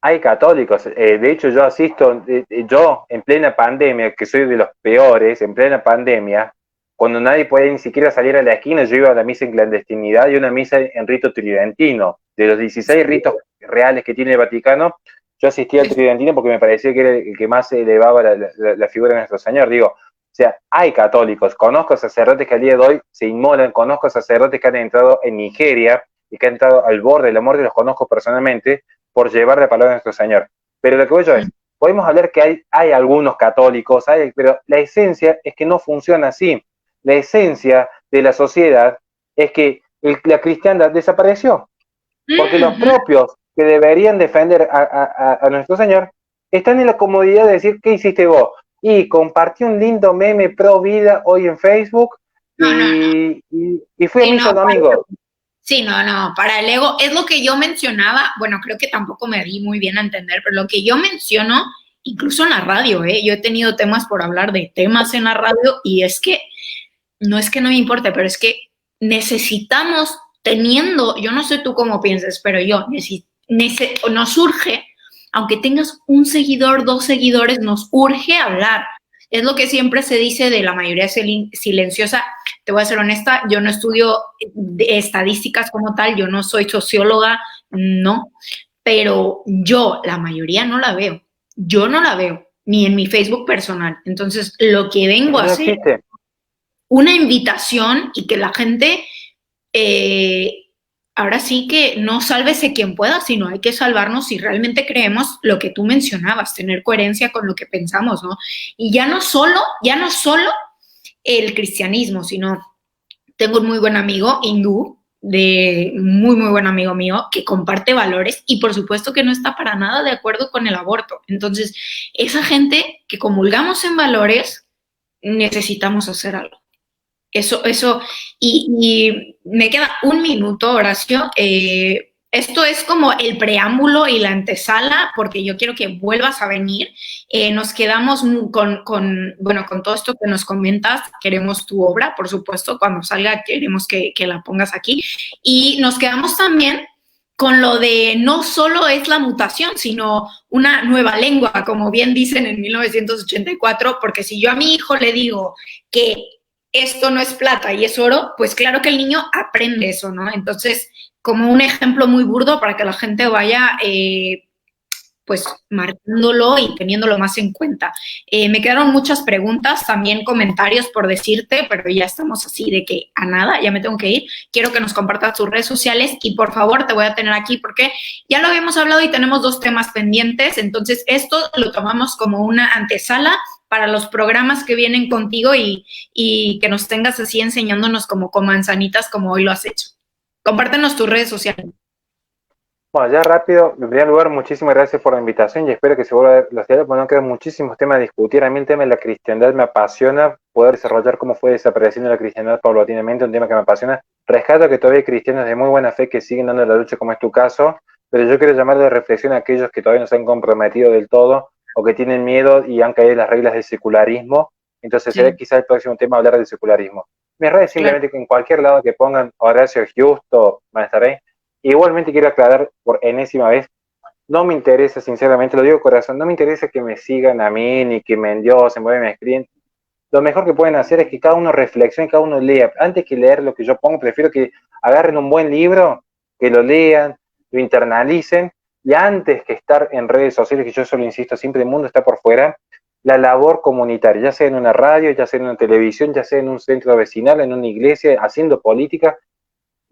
B: hay católicos. De hecho, yo asisto, yo en plena pandemia, que soy de los peores, en plena pandemia, cuando nadie podía ni siquiera salir a la esquina, yo iba a la misa en clandestinidad y una misa en rito tridentino. De los 16 ritos reales que tiene el Vaticano, yo asistía al tridentino porque me parecía que era el que más elevaba la figura de nuestro Señor. Digo, o sea, hay católicos, conozco sacerdotes que al día de hoy se inmolan, conozco sacerdotes que han entrado en Nigeria y que han entrado al borde de la muerte, los conozco personalmente, por llevar la palabra de nuestro Señor. Pero lo que voy yo es, podemos hablar que hay algunos católicos, pero la esencia es que no funciona así. La esencia de la sociedad es que la cristiandad desapareció. Porque los propios que deberían defender a nuestro Señor están en la comodidad de decir, ¿qué hiciste vos? Y compartí un lindo meme pro vida hoy en Facebook y fui a misa el domingo.
A: Sí, no, para el ego es lo que yo mencionaba, bueno, creo que tampoco me di muy bien a entender, pero lo que yo menciono, incluso en la radio, yo he tenido temas por hablar de temas en la radio y es que no me importe, pero es que necesitamos, yo no sé tú cómo piensas, pero yo nos urge, aunque tengas un seguidor, 2 seguidores, nos urge hablar. Es lo que siempre se dice de la mayoría silenciosa. Te voy a ser honesta, yo no estudio estadísticas como tal, yo no soy socióloga, no, pero la mayoría no la veo. Yo no la veo, ni en mi Facebook personal. Entonces, lo que vengo a hacer es una invitación y que la gente, ahora sí que no sálvese quien pueda, sino hay que salvarnos si realmente creemos lo que tú mencionabas, tener coherencia con lo que pensamos, ¿no? Y ya no solo el cristianismo, sino tengo un muy buen amigo hindú, muy buen amigo mío, que comparte valores y por supuesto que no está para nada de acuerdo con el aborto. Entonces, esa gente que comulgamos en valores, necesitamos hacer algo. Eso, y me queda un minuto, Horacio, Esto es como el preámbulo y la antesala, porque yo quiero que vuelvas a venir. Nos quedamos con todo esto que nos comentas. Queremos tu obra, por supuesto. Cuando salga, queremos que la pongas aquí. Y nos quedamos también con lo de no solo es la mutación, sino una nueva lengua, como bien dicen en 1984, porque si yo a mi hijo le digo que esto no es plata y es oro, pues claro que el niño aprende eso, ¿no? Entonces, como un ejemplo muy burdo para que la gente vaya pues marcándolo y teniéndolo más en cuenta. Me quedaron muchas preguntas, también comentarios por decirte, pero ya estamos así de que a nada, ya me tengo que ir. Quiero que nos compartas tus redes sociales y por favor te voy a tener aquí porque ya lo habíamos hablado y tenemos 2 temas pendientes, entonces esto lo tomamos como una antesala para los programas que vienen contigo y que nos tengas así enseñándonos como con manzanitas como hoy lo has hecho. Compártenos tus redes sociales.
B: Bueno, ya rápido, en primer lugar, muchísimas gracias por la invitación y espero que se vuelva a ver los diálogos, porque no quedan muchísimos temas a discutir. A mí el tema de la cristiandad me apasiona, poder desarrollar cómo fue desapareciendo la cristiandad paulatinamente, un tema que me apasiona. Rescato que todavía hay cristianos de muy buena fe que siguen dando la lucha, como es tu caso, pero yo quiero llamar de reflexión a aquellos que todavía no se han comprometido del todo o que tienen miedo y han caído en las reglas del secularismo. Entonces será quizás el próximo tema hablar del secularismo. Mis redes simplemente que en cualquier lado que pongan Horacio Justo van a estar ahí. Igualmente quiero aclarar por enésima vez, no me interesa, sinceramente, lo digo de corazón, no me interesa que me sigan a mí, ni que me endiosen, me escriben. Lo mejor que pueden hacer es que cada uno reflexione, cada uno lea. Antes que leer lo que yo pongo, prefiero que agarren un buen libro, que lo lean, lo internalicen, y antes que estar en redes sociales, que yo solo insisto, siempre el mundo está por fuera, la labor comunitaria, ya sea en una radio, ya sea en una televisión, ya sea en un centro vecinal, en una iglesia, haciendo política.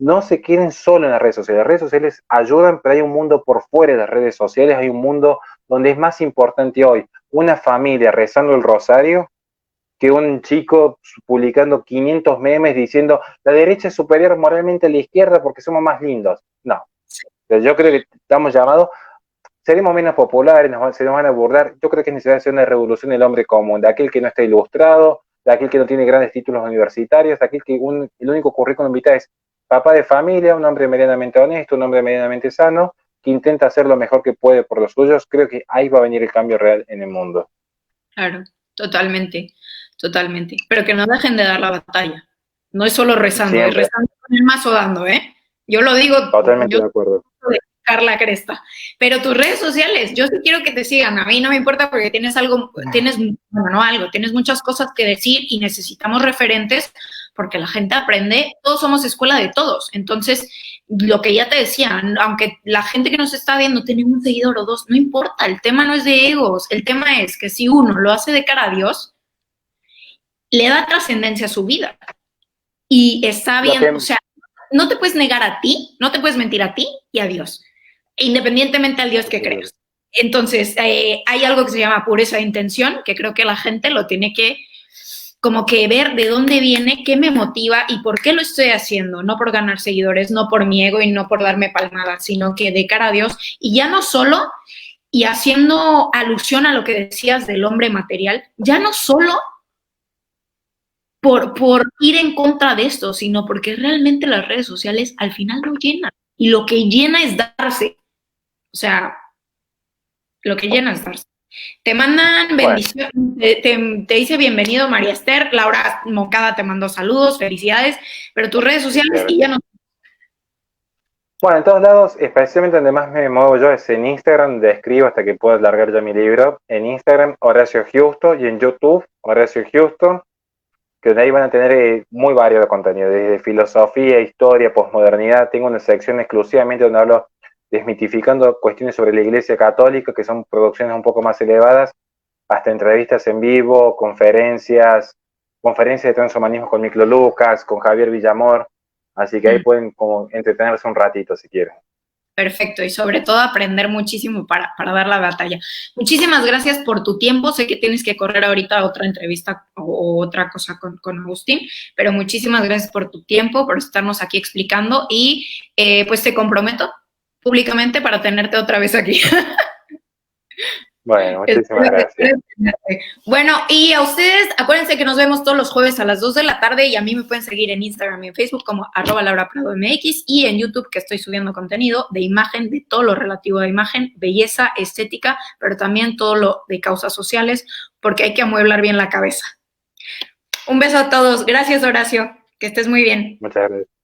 B: No se queden solo en las redes sociales. Las redes sociales ayudan, pero hay un mundo por fuera de las redes sociales, hay un mundo donde es más importante hoy una familia rezando el rosario que un chico publicando 500 memes diciendo la derecha es superior moralmente a la izquierda porque somos más lindos. No, yo creo que estamos llamados, seremos menos populares, se nos van a burlar. Yo creo que es necesario hacer una revolución del hombre común, de aquel que no está ilustrado, de aquel que no tiene grandes títulos universitarios, de aquel que el único currículum vitae es papá de familia, un hombre medianamente honesto, un hombre medianamente sano, que intenta hacer lo mejor que puede por los suyos. Creo que ahí va a venir el cambio real en el mundo.
A: Claro, totalmente, totalmente. Pero que no dejen de dar la batalla. No es solo rezando, es rezando con el mazo dando, ¿eh? Yo lo digo.
B: Totalmente de acuerdo.
A: Carla Cresta. Pero tus redes sociales, yo sí quiero que te sigan. A mí no me importa porque tienes tienes muchas cosas que decir y necesitamos referentes porque la gente aprende, todos somos escuela de todos. Entonces, lo que ya te decía, aunque la gente que nos está viendo tiene un seguidor o 2, no importa, el tema no es de egos, el tema es que si uno lo hace de cara a Dios, le da trascendencia a su vida. Y está bien, o sea, no te puedes negar a ti, no te puedes mentir a ti y a Dios, independientemente al Dios que creas. Entonces, hay algo que se llama pureza de intención, que creo que la gente lo tiene que como que ver de dónde viene, qué me motiva y por qué lo estoy haciendo, no por ganar seguidores, no por mi ego y no por darme palmadas, sino que de cara a Dios, y ya no solo, y haciendo alusión a lo que decías del hombre material, ya no solo por ir en contra de esto, sino porque realmente las redes sociales al final no llenan, y lo que llena es darse, o sea, lo que llena es darse. Te mandan bendiciones, te dice bienvenido María Esther, Laura Moncada te mandó saludos, felicidades, pero tus redes sociales y ya no.
B: Bueno, en todos lados, especialmente donde más me muevo yo es en Instagram, donde escribo hasta que pueda largar ya mi libro. En Instagram, Horacio Justo, y en YouTube, Horacio Justo, que de ahí van a tener muy variado contenido, desde filosofía, historia, posmodernidad. Tengo una sección exclusivamente donde hablo desmitificando cuestiones sobre la Iglesia Católica, que son producciones un poco más elevadas, hasta entrevistas en vivo, conferencias de transhumanismo con Miklo Lucas, con Javier Villamor, así que ahí pueden como entretenerse un ratito si quieren.
A: Perfecto, y sobre todo aprender muchísimo para dar la batalla. Muchísimas gracias por tu tiempo, sé que tienes que correr ahorita a otra entrevista o otra cosa con Agustín, pero muchísimas gracias por tu tiempo, por estarnos aquí explicando y pues te comprometo públicamente para tenerte otra vez aquí.
B: Bueno, muchísimas gracias.
A: Bueno, y a ustedes, acuérdense que nos vemos todos los jueves a las 2 de la tarde y a mí me pueden seguir en Instagram y en Facebook como @LauraPradoMX y en YouTube que estoy subiendo contenido de imagen, de todo lo relativo a imagen, belleza, estética, pero también todo lo de causas sociales, porque hay que amueblar bien la cabeza. Un beso a todos. Gracias, Horacio. Que estés muy bien.
B: Muchas gracias.